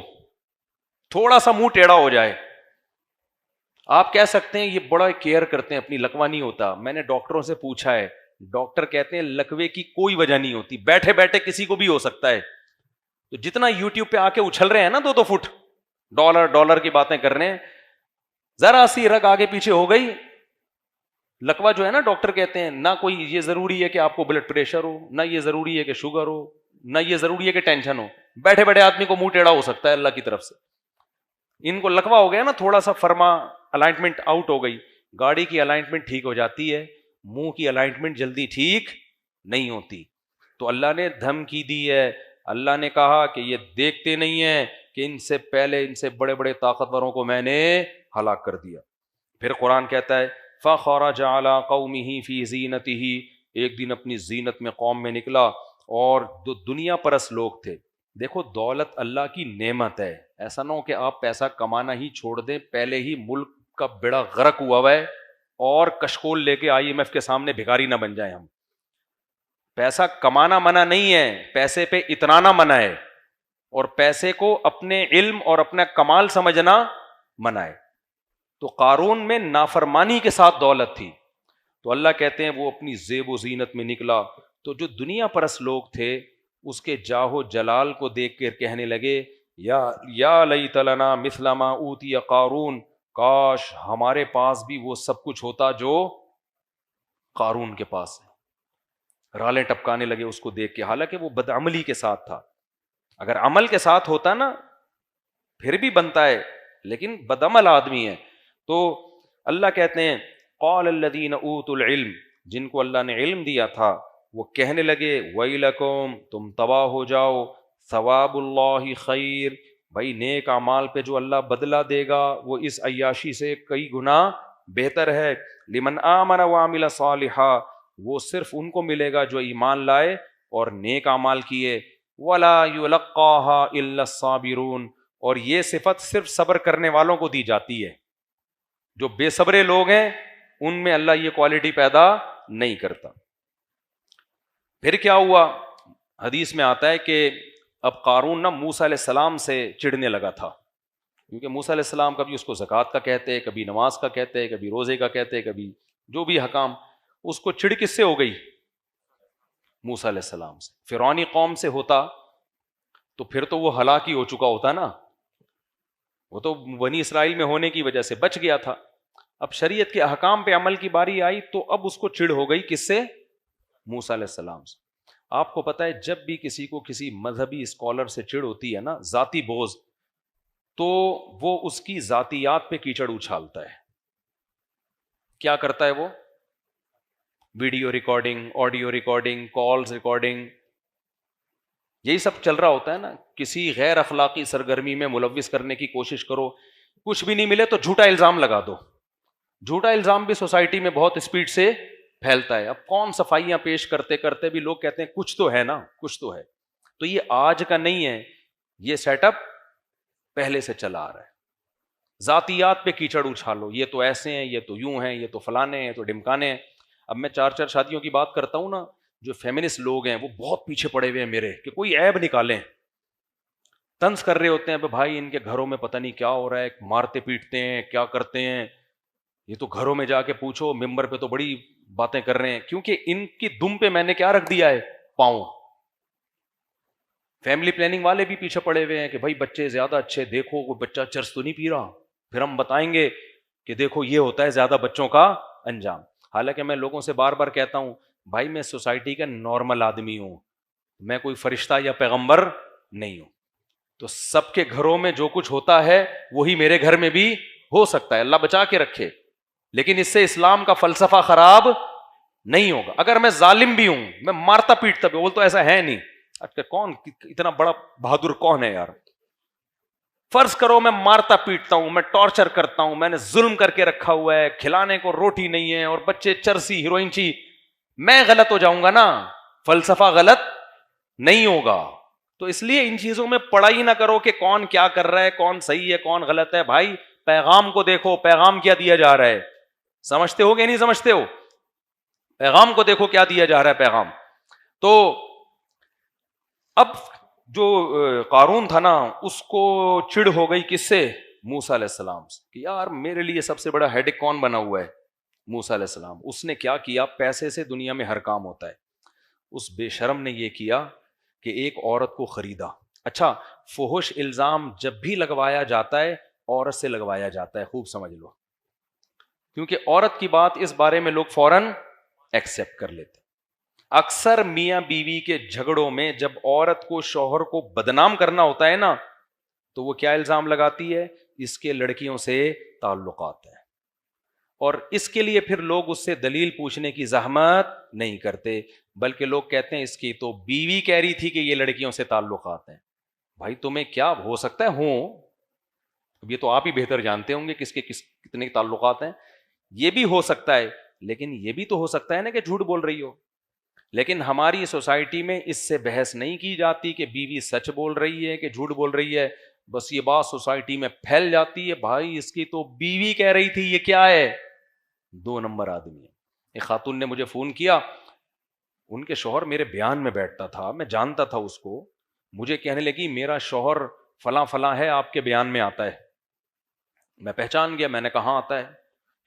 [SPEAKER 1] تھوڑا سا منہ ٹیڑھا ہو جائے۔ آپ کہہ سکتے ہیں یہ بڑا کیئر کرتے ہیں اپنی، لقوہ نہیں ہوتا۔ میں نے ڈاکٹروں سے پوچھا ہے، ڈاکٹر کہتے ہیں لقوے کی کوئی وجہ نہیں ہوتی، بیٹھے بیٹھے کسی کو بھی ہو سکتا ہے۔ تو جتنا یوٹیوب پہ آ کے اچھل رہے ہیں نا 2 فٹ، ڈالر کی باتیں کر رہے ہیں، ذرا سی رگ آگے پیچھے ہو گئی، لقوہ جو ہے نا، ڈاکٹر کہتے ہیں نہ کوئی یہ ضروری ہے کہ آپ کو بلڈ پریشر ہو، نہ یہ ضروری ہے کہ شوگر ہو، نہ یہ ضروری ہے کہ ٹینشن ہو، بیٹھے بیٹھے آدمی کو منہ ٹیڑھا ہو سکتا ہے اللہ کی طرف سے۔ ان کو لقوہ ہو گیا نا، تھوڑا سا فرما الائنمنٹ آؤٹ ہو گئی، گاڑی کی الائنمنٹ ٹھیک ہو جاتی ہے، منہ کی الائنمنٹ جلدی ٹھیک نہیں ہوتی۔ تو اللہ نے دھمکی دی ہے، اللہ نے کہا کہ یہ دیکھتے نہیں ہیں کہ ان سے پہلے ان سے بڑے بڑے طاقتوروں کو میں نے ہلاک کر دیا۔ پھر قرآن کہتا ہے فَخَرَجَ عَلَىٰ قَوْمِهِ فِي زِينَتِهِ، ایک دن اپنی زینت میں قوم میں نکلا، اور جو دنیا پرست لوگ تھے۔ دیکھو دولت اللہ کی نعمت ہے، ایسا نہ ہو کہ آپ پیسہ کمانا ہی چھوڑ دیں، پہلے ہی ملک کا بیڑا غرق ہوا ہے اور کشکول لے کے IMF کے سامنے بھکاری نہ بن جائیں ہم۔ پیسہ کمانا منع نہیں ہے، پیسے پہ اترانا منع ہے، اور پیسے کو اپنے علم اور اپنا کمال سمجھنا منع ہے۔ تو قارون میں نافرمانی کے ساتھ دولت تھی، تو اللہ کہتے ہیں وہ اپنی زیب و زینت میں نکلا، تو جو دنیا پرست لوگ تھے اس کے جاہ و جلال کو دیکھ کر کہنے لگے یا لیت لنا مثل ما اوتی قارون، کاش ہمارے پاس بھی وہ سب کچھ ہوتا جو قارون کے پاس ہے۔ رالیں ٹپکانے لگے اس کو دیکھ کے، حالانکہ وہ بدعملی کے ساتھ تھا۔ اگر عمل کے ساتھ ہوتا نا پھر بھی بنتا ہے، لیکن بدعمل آدمی ہے۔ تو اللہ کہتے ہیں قال الذین اوتوا العلم، جن کو اللہ نے علم دیا تھا وہ کہنے لگے ویلکم، تم تباہ ہو جاؤ، ثواب اللہ خیر، بھائی نیک اعمال پہ جو اللہ بدلہ دے گا وہ اس عیاشی سے کئی گنا بہتر ہے۔ لمن آمن وعمل صالحا، وہ صرف ان کو ملے گا جو ایمان لائے اور نیک اعمال کیے۔ ولا یلقاها الا الصابرون، اور یہ صفت صرف صبر کرنے والوں کو دی جاتی ہے، جو بے صبرے لوگ ہیں ان میں اللہ یہ کوالٹی پیدا نہیں کرتا۔ پھر کیا ہوا؟ حدیث میں آتا ہے کہ اب قارون نا موسیٰ علیہ السلام سے چڑھنے لگا تھا، کیونکہ موسیٰ علیہ السلام کبھی اس کو زکوٰۃ کا کہتے، کبھی نماز کا کہتے، کبھی روزے کا کہتے، کبھی جو بھی حکام، اس کو چڑ کس سے ہو گئی؟ موسیٰ علیہ السلام سے۔ فرعونی قوم سے ہوتا تو پھر تو وہ ہلاک ہی ہو چکا ہوتا نا، وہ تو بنی اسرائیل میں ہونے کی وجہ سے بچ گیا تھا۔ اب شریعت کے احکام پہ عمل کی باری آئی تو اب اس کو چڑ ہو گئی، کس سے؟ موسیٰ علیہ السلام سے۔ آپ کو پتہ ہے جب بھی کسی کو کسی مذہبی اسکالر سے چڑ ہوتی ہے نا، ذاتی بغض، تو وہ اس کی ذاتیات پہ کیچڑ اچھالتا ہے۔ کیا کرتا ہے وہ؟ Video recording, audio recording, calls recording, یہی سب چل رہا ہوتا ہے نا۔ کسی غیر اخلاقی سرگرمی میں ملوث کرنے کی کوشش کرو، کچھ بھی نہیں ملے تو جھوٹا الزام لگا دو۔ جھوٹا الزام بھی سوسائٹی میں بہت اسپیڈ سے پھیلتا ہے. اب کون صفائیاں پیش کرتے کرتے بھی لوگ کہتے ہیں کچھ تو ہے نا, کچھ تو ہے. تو یہ آج کا نہیں ہے, یہ سیٹ اپ پہلے سے چلا آ رہا ہے. ذاتیات پہ کیچڑ اچھالو, یہ تو ایسے ہیں, یہ تو یوں ہیں, یہ تو فلانے ہیں, تو ڈمکانے ہیں. اب میں 4 شادیوں کی بات کرتا ہوں نا, جو فیمنسٹ لوگ ہیں وہ بہت پیچھے پڑے ہوئے ہیں میرے, کہ کوئی عیب نکالیں, طنز کر رہے ہوتے ہیں بھائی ان کے گھروں میں پتہ نہیں کیا ہو رہا ہے, مارتے پیٹتے ہیں, کیا کرتے ہیں, یہ تو گھروں میں جا کے پوچھو, ممبر پہ تو بڑی باتیں کر رہے ہیں, کیونکہ ان کی دم پہ میں نے کیا رکھ دیا ہے, پاؤں. فیملی پلاننگ والے بھی پیچھے پڑے ہوئے ہیں کہ بھائی بچے زیادہ اچھے, دیکھو کوئی بچہ چرس تو نہیں پی رہا, پھر ہم بتائیں گے کہ دیکھو یہ ہوتا ہے زیادہ بچوں کا انجام. حالانکہ میں لوگوں سے بار بار کہتا ہوں بھائی میں سوسائٹی کا نارمل آدمی ہوں, میں کوئی فرشتہ یا پیغمبر نہیں ہوں. تو سب کے گھروں میں جو کچھ ہوتا ہے وہی میرے گھر میں بھی ہو سکتا ہے, اللہ بچا کے رکھے. لیکن اس سے اسلام کا فلسفہ خراب نہیں ہوگا. اگر میں ظالم بھی ہوں, میں مارتا پیٹتا بھی, وہ تو ایسا ہے نہیں. کون اتنا بڑا بہادر کون ہے یار؟ فرض کرو میں مارتا پیٹتا ہوں, میں ٹارچر کرتا ہوں, میں نے ظلم کر کے رکھا ہوا ہے, کھلانے کو روٹی نہیں ہے اور بچے چرسی ہیروئن چی, میں غلط ہو جاؤں گا نا, فلسفہ غلط نہیں ہوگا. تو اس لیے ان چیزوں میں پڑھائی نہ کرو کہ کون کیا کر رہا ہے, کون صحیح ہے کون غلط ہے. بھائی پیغام کو دیکھو, پیغام کیا دیا جا رہا ہے, سمجھتے ہو کہ نہیں سمجھتے ہو؟ پیغام کو دیکھو کیا دیا جا رہا ہے پیغام. تو اب جو قارون تھا نا, اس کو چڑ ہو گئی کس سے؟ موسیٰ علیہ السلام سے, کہ یار میرے لیے سب سے بڑا ہیڈک کون بنا ہوا ہے؟ موسیٰ علیہ السلام. اس نے کیا کیا؟ پیسے سے دنیا میں ہر کام ہوتا ہے. اس بے شرم نے یہ کیا کہ ایک عورت کو خریدا. اچھا, فحش الزام جب بھی لگوایا جاتا ہے عورت سے لگوایا جاتا ہے, خوب سمجھ لو, کیونکہ عورت کی بات اس بارے میں لوگ فوراً ایکسپٹ کر لیتے. اکثر میاں بیوی کے جھگڑوں میں جب عورت کو شوہر کو بدنام کرنا ہوتا ہے نا, تو وہ کیا الزام لگاتی ہے؟ اس کے لڑکیوں سے تعلقات ہیں. اور اس کے لیے پھر لوگ اس سے دلیل پوچھنے کی زحمت نہیں کرتے, بلکہ لوگ کہتے ہیں اس کی تو بیوی کہہ رہی تھی کہ یہ لڑکیوں سے تعلقات ہیں. بھائی تمہیں کیا ہو سکتا ہے ہوں, یہ تو آپ ہی بہتر جانتے ہوں گے کس کے کتنے تعلقات ہیں. یہ بھی ہو سکتا ہے, لیکن یہ بھی تو ہو سکتا ہے نا کہ جھوٹ بول رہی ہو. لیکن ہماری سوسائٹی میں اس سے بحث نہیں کی جاتی کہ بیوی سچ بول رہی ہے کہ جھوٹ بول رہی ہے, بس یہ بات سوسائٹی میں پھیل جاتی ہے, بھائی اس کی تو بیوی کہہ رہی تھی, یہ کیا ہے؟ 2 نمبر آدمی ہے. ایک خاتون نے مجھے فون کیا, ان کے شوہر میرے بیان میں بیٹھتا تھا, میں جانتا تھا اس کو, مجھے کہنے لگی میرا شوہر فلاں فلاں ہے, آپ کے بیان میں آتا ہے. میں پہچان گیا, میں نے کہاں آتا ہے؟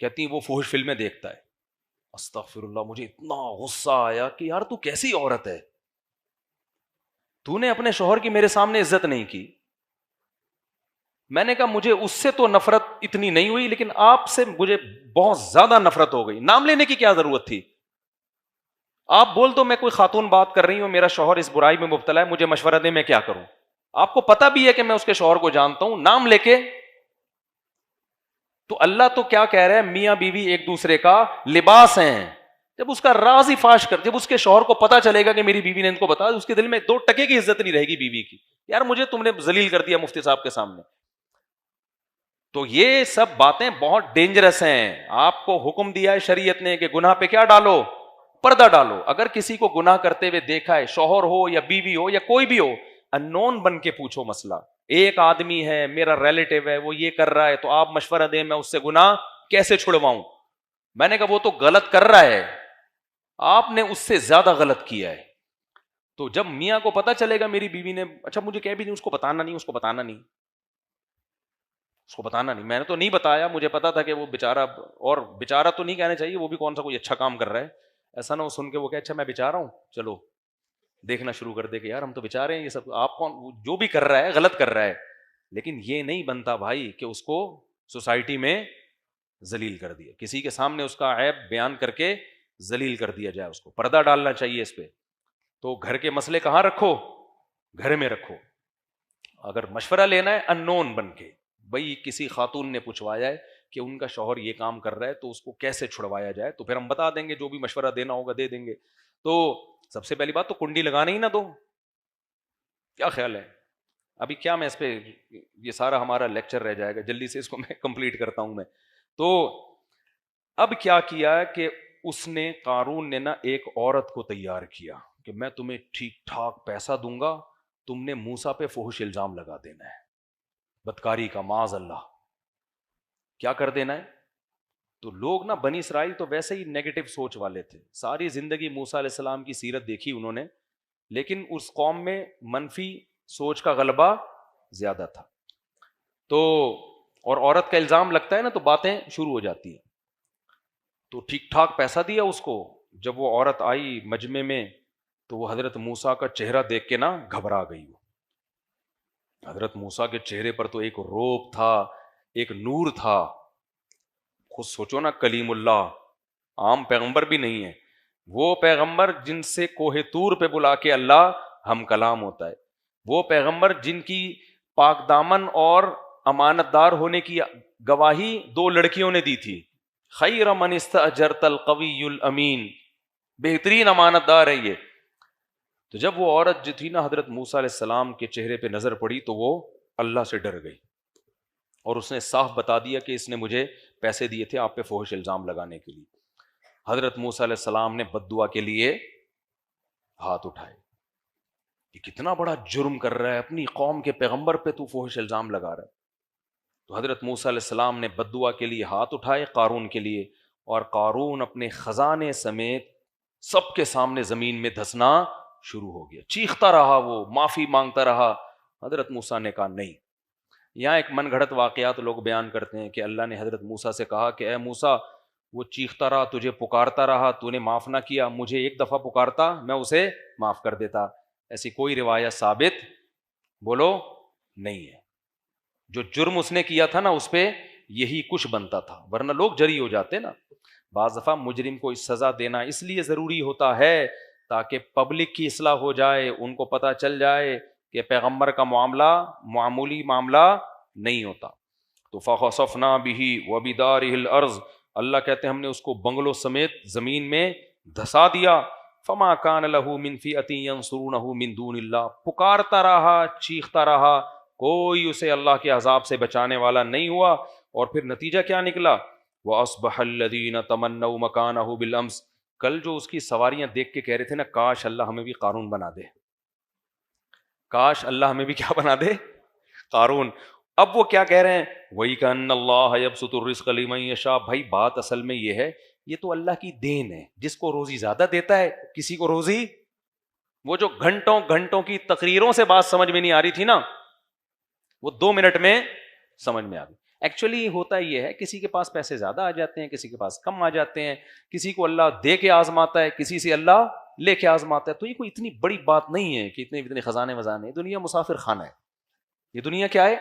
[SPEAKER 1] کہتی وہ فحش فلمیں دیکھتا ہے. استغفر اللہ, مجھے اتنا غصہ آیا کہ یار تو کیسی عورت ہے, تو نے اپنے شوہر کی میرے سامنے عزت نہیں کی. میں نے کہا مجھے اس سے تو نفرت اتنی نہیں ہوئی, لیکن آپ سے مجھے بہت زیادہ نفرت ہو گئی. نام لینے کی کیا ضرورت تھی؟ آپ بول دو میں کوئی خاتون بات کر رہی ہوں, میرا شوہر اس برائی میں مبتلا ہے, مجھے مشورہ دے میں کیا کروں. آپ کو پتا بھی ہے کہ میں اس کے شوہر کو جانتا ہوں, نام لے کے. تو اللہ تو کیا کہہ رہے ہیں, میاں بیوی ایک دوسرے کا لباس ہیں. جب اس کا راز ہی فاش کر, جب اس کے شوہر کو پتا چلے گا کہ میری بیوی نے ان کو بتا, اس کے دل میں 2 ٹکے کی عزت نہیں رہے گی بیوی کی, یار مجھے تم نے ذلیل کر دیا مفتی صاحب کے سامنے. تو یہ سب باتیں بہت ڈینجرس ہیں. آپ کو حکم دیا ہے شریعت نے کہ گناہ پہ کیا ڈالو؟ پردہ ڈالو. اگر کسی کو گناہ کرتے ہوئے دیکھا ہے, شوہر ہو یا بیوی ہو یا کوئی بھی ہو, انون بن کے پوچھو مسئلہ. ایک آدمی ہے میرا ریلیٹیو ہے, وہ یہ کر رہا ہے, تو آپ مشورہ دیں میں اس سے گناہ کیسے چھڑواؤں. میں نے کہا وہ تو غلط کر رہا ہے, آپ نے اس سے زیادہ غلط کیا ہے. تو جب میاں کو پتا چلے گا میری بیوی نے, اچھا مجھے کہہ بھی نہیں, اس کو بتانا نہیں, اس کو بتانا نہیں, اس کو بتانا نہیں, میں نے تو نہیں بتایا, مجھے پتا تھا کہ وہ بیچارہ, اور بیچارہ تو نہیں کہنا چاہیے, وہ بھی کون سا کوئی اچھا کام کر رہا ہے. ایسا نہ وہ سن کے وہ کہ اچھا میں بیچارہ ہوں, چلو دیکھنا شروع کر دے کہ یار ہم تو بیچارے ہیں, یہ سب آپ کون, جو بھی کر رہا ہے غلط کر رہا ہے. لیکن یہ نہیں بنتا بھائی کہ اس کو سوسائٹی میں ذلیل کر دیا, کسی کے سامنے اس کا عیب بیان کر کے ذلیل کر دیا جائے. اس کو پردہ ڈالنا چاہیے اس پہ. تو گھر کے مسئلے کہاں رکھو؟ گھر میں رکھو. اگر مشورہ لینا ہے انون بن کے, بھائی کسی خاتون نے پوچھوایا ہے کہ ان کا شوہر یہ کام کر رہا ہے, تو اس کو کیسے چھڑوایا جائے, تو پھر ہم بتا دیں گے, جو بھی مشورہ دینا ہوگا دے دیں گے. تو سب سے پہلی بات تو کنڈی لگانے ہی نہ دو. کیا خیال ہے؟ ابھی کیا میں اس پہ, یہ سارا ہمارا لیکچر رہ جائے گا, جلدی سے اس کو میں کمپلیٹ کرتا ہوں میں. تو اب کیا کیا کہ اس نے قارون نے نا ایک عورت کو تیار کیا کہ میں تمہیں ٹھیک ٹھاک پیسہ دوں گا، تم نے موسیٰ پہ فحش الزام لگا دینا ہے، بدکاری کا، معاذ اللہ، کیا کر دینا ہے۔ تو لوگ نا بنی اسرائیل تو ویسے ہی نیگیٹو سوچ والے تھے، ساری زندگی موسیٰ علیہ السلام کی سیرت دیکھی انہوں نے، لیکن اس قوم میں منفی سوچ کا غلبہ زیادہ تھا۔ تو اور عورت کا الزام لگتا ہے نا تو باتیں شروع ہو جاتی ہیں۔ تو ٹھیک ٹھاک پیسہ دیا اس کو۔ جب وہ عورت آئی مجمع میں تو وہ حضرت موسیٰ کا چہرہ دیکھ کے نا گھبرا گئی۔ حضرت موسیٰ کے چہرے پر تو ایک روب تھا، ایک نور تھا۔ خود سوچو نا، کلیم اللہ، عام پیغمبر بھی نہیں ہے، وہ پیغمبر جن سے کوہ طور پہ بلا کے اللہ ہم کلام ہوتا ہے، وہ پیغمبر جن کی پاک دامن اور امانت دار ہونے کی گواہی 2 لڑکیوں نے دی تھی، خیر من استاجرت القوی الامین، بہترین امانت دار ہے یہ۔ تو جب وہ عورت جو تھی نا حضرت موسیٰ علیہ السلام کے چہرے پہ نظر پڑی تو وہ اللہ سے ڈر گئی، اور اس نے صاف بتا دیا کہ اس نے مجھے پیسے دیے تھے آپ پہ فحش الزام لگانے کے لیے۔ حضرت موسیٰ علیہ السلام نے بد دعا کے لیے ہاتھ اٹھائے، یہ کتنا بڑا جرم کر رہا ہے، اپنی قوم کے پیغمبر پہ تو فحش الزام لگا رہا ہے۔ تو حضرت موسیٰ علیہ السلام نے بد دعا کے لیے ہاتھ اٹھائے قارون کے لیے، اور قارون اپنے خزانے سمیت سب کے سامنے زمین میں دھسنا شروع ہو گیا، چیختا رہا، وہ معافی مانگتا رہا۔ حضرت موسیٰ نے کہا نہیں۔ یہاں ایک من گھڑت واقعات لوگ بیان کرتے ہیں کہ اللہ نے حضرت موسیٰ سے کہا کہ اے موسیٰ، وہ چیختا رہا، تجھے پکارتا رہا، تو نے معاف نہ کیا، مجھے ایک دفعہ پکارتا میں اسے معاف کر دیتا۔ ایسی کوئی روایت ثابت بولو نہیں ہے۔ جو جرم اس نے کیا تھا نا اس پہ یہی کچھ بنتا تھا، ورنہ لوگ جری ہو جاتے نا۔ بعض دفعہ مجرم کو اس سزا دینا اس لیے ضروری ہوتا ہے تاکہ پبلک کی اصلاح ہو جائے، ان کو پتہ چل جائے کہ پیغمبر کا معاملہ معمولی معاملہ نہیں ہوتا۔ تو فخسفنا به وبداره الارض، اللہ کہتے ہیں ہم نے اس کو بنگلوں سمیت زمین میں دھسا دیا۔ فما کان له من فئۃ ينصرونه من دون اللہ، پکارتا رہا، چیختا رہا، کوئی اسے اللہ کے عذاب سے بچانے والا نہیں ہوا۔ اور پھر نتیجہ کیا نکلا؟ وَأَصْبَحَ الَّذِينَ تَمَنَّوْا مَكَانَهُ بِالْأَمْسِ، کل جو اس کی سواریاں دیکھ کے کہہ رہے تھے نا کاش اللہ ہمیں بھی قارون بنا دے، کاش اللہ ہمیں بھی کیا بنا دے، قارون۔ اب وہ کیا کہہ رہے ہیں؟ وَإِكَأَنَّ اللَّهَ يَبْسُطُ الرِّزْقَ لِمَن يَشَاءُ، بھائی بات اصل میں یہ ہے، یہ تو اللہ کی دین ہے، جس کو روزی زیادہ دیتا ہے کسی کو روزی۔ وہ جو گھنٹوں گھنٹوں کی تقریروں سے بات سمجھ میں نہیں آ رہی تھی نا، وہ 2 منٹ میں سمجھ میں آ گئی۔ ایکچولی ہوتا یہ ہے، کسی کے پاس پیسے زیادہ آ جاتے ہیں، کسی کے پاس کم آ جاتے ہیں، کسی کو اللہ دے کے آزماتا ہے، کسی سے اللہ لے کے آزماتا ہے۔ تو یہ کوئی اتنی بڑی بات نہیں ہے کہ اتنے خزانے وزانے، دنیا مسافر خانہ ہے، یہ دنیا کیا ہے؟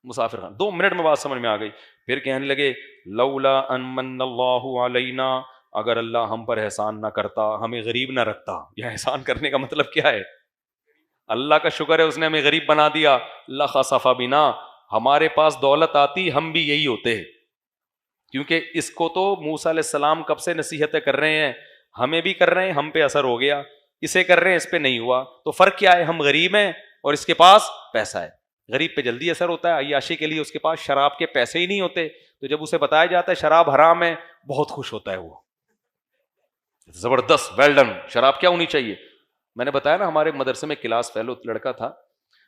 [SPEAKER 1] مسافر خانہ۔ 2 منٹ میں بات سمجھ میں آ گئی۔ پھر کہنے لگے لولا ان من اللہ علینا، اگر اللہ ہم پر احسان نہ کرتا، ہمیں غریب نہ رکھتا۔ یہ احسان کرنے کا مطلب کیا ہے؟ اللہ کا شکر ہے اس نے ہمیں غریب بنا دیا۔ لخسف بنا، ہمارے پاس دولت آتی ہم بھی یہی ہوتے ہیں، کیونکہ اس کو تو موسیٰ علیہ السلام کب سے نصیحتیں کر رہے ہیں، ہمیں بھی کر رہے ہیں، ہم پہ اثر ہو گیا، اسے کر رہے ہیں، اس پہ نہیں ہوا۔ تو فرق کیا ہے؟ ہم غریب ہیں اور اس کے پاس پیسہ ہے۔ غریب پہ جلدی اثر ہوتا ہے، عیاشی کے لیے اس کے پاس شراب کے پیسے ہی نہیں ہوتے، تو جب اسے بتایا جاتا ہے شراب حرام ہے بہت خوش ہوتا ہے، وہ زبردست، ویل ڈن، شراب کیا ہونی چاہیے۔ میں نے بتایا نا ہمارے مدرسے میں کلاس فیلو لڑکا تھا،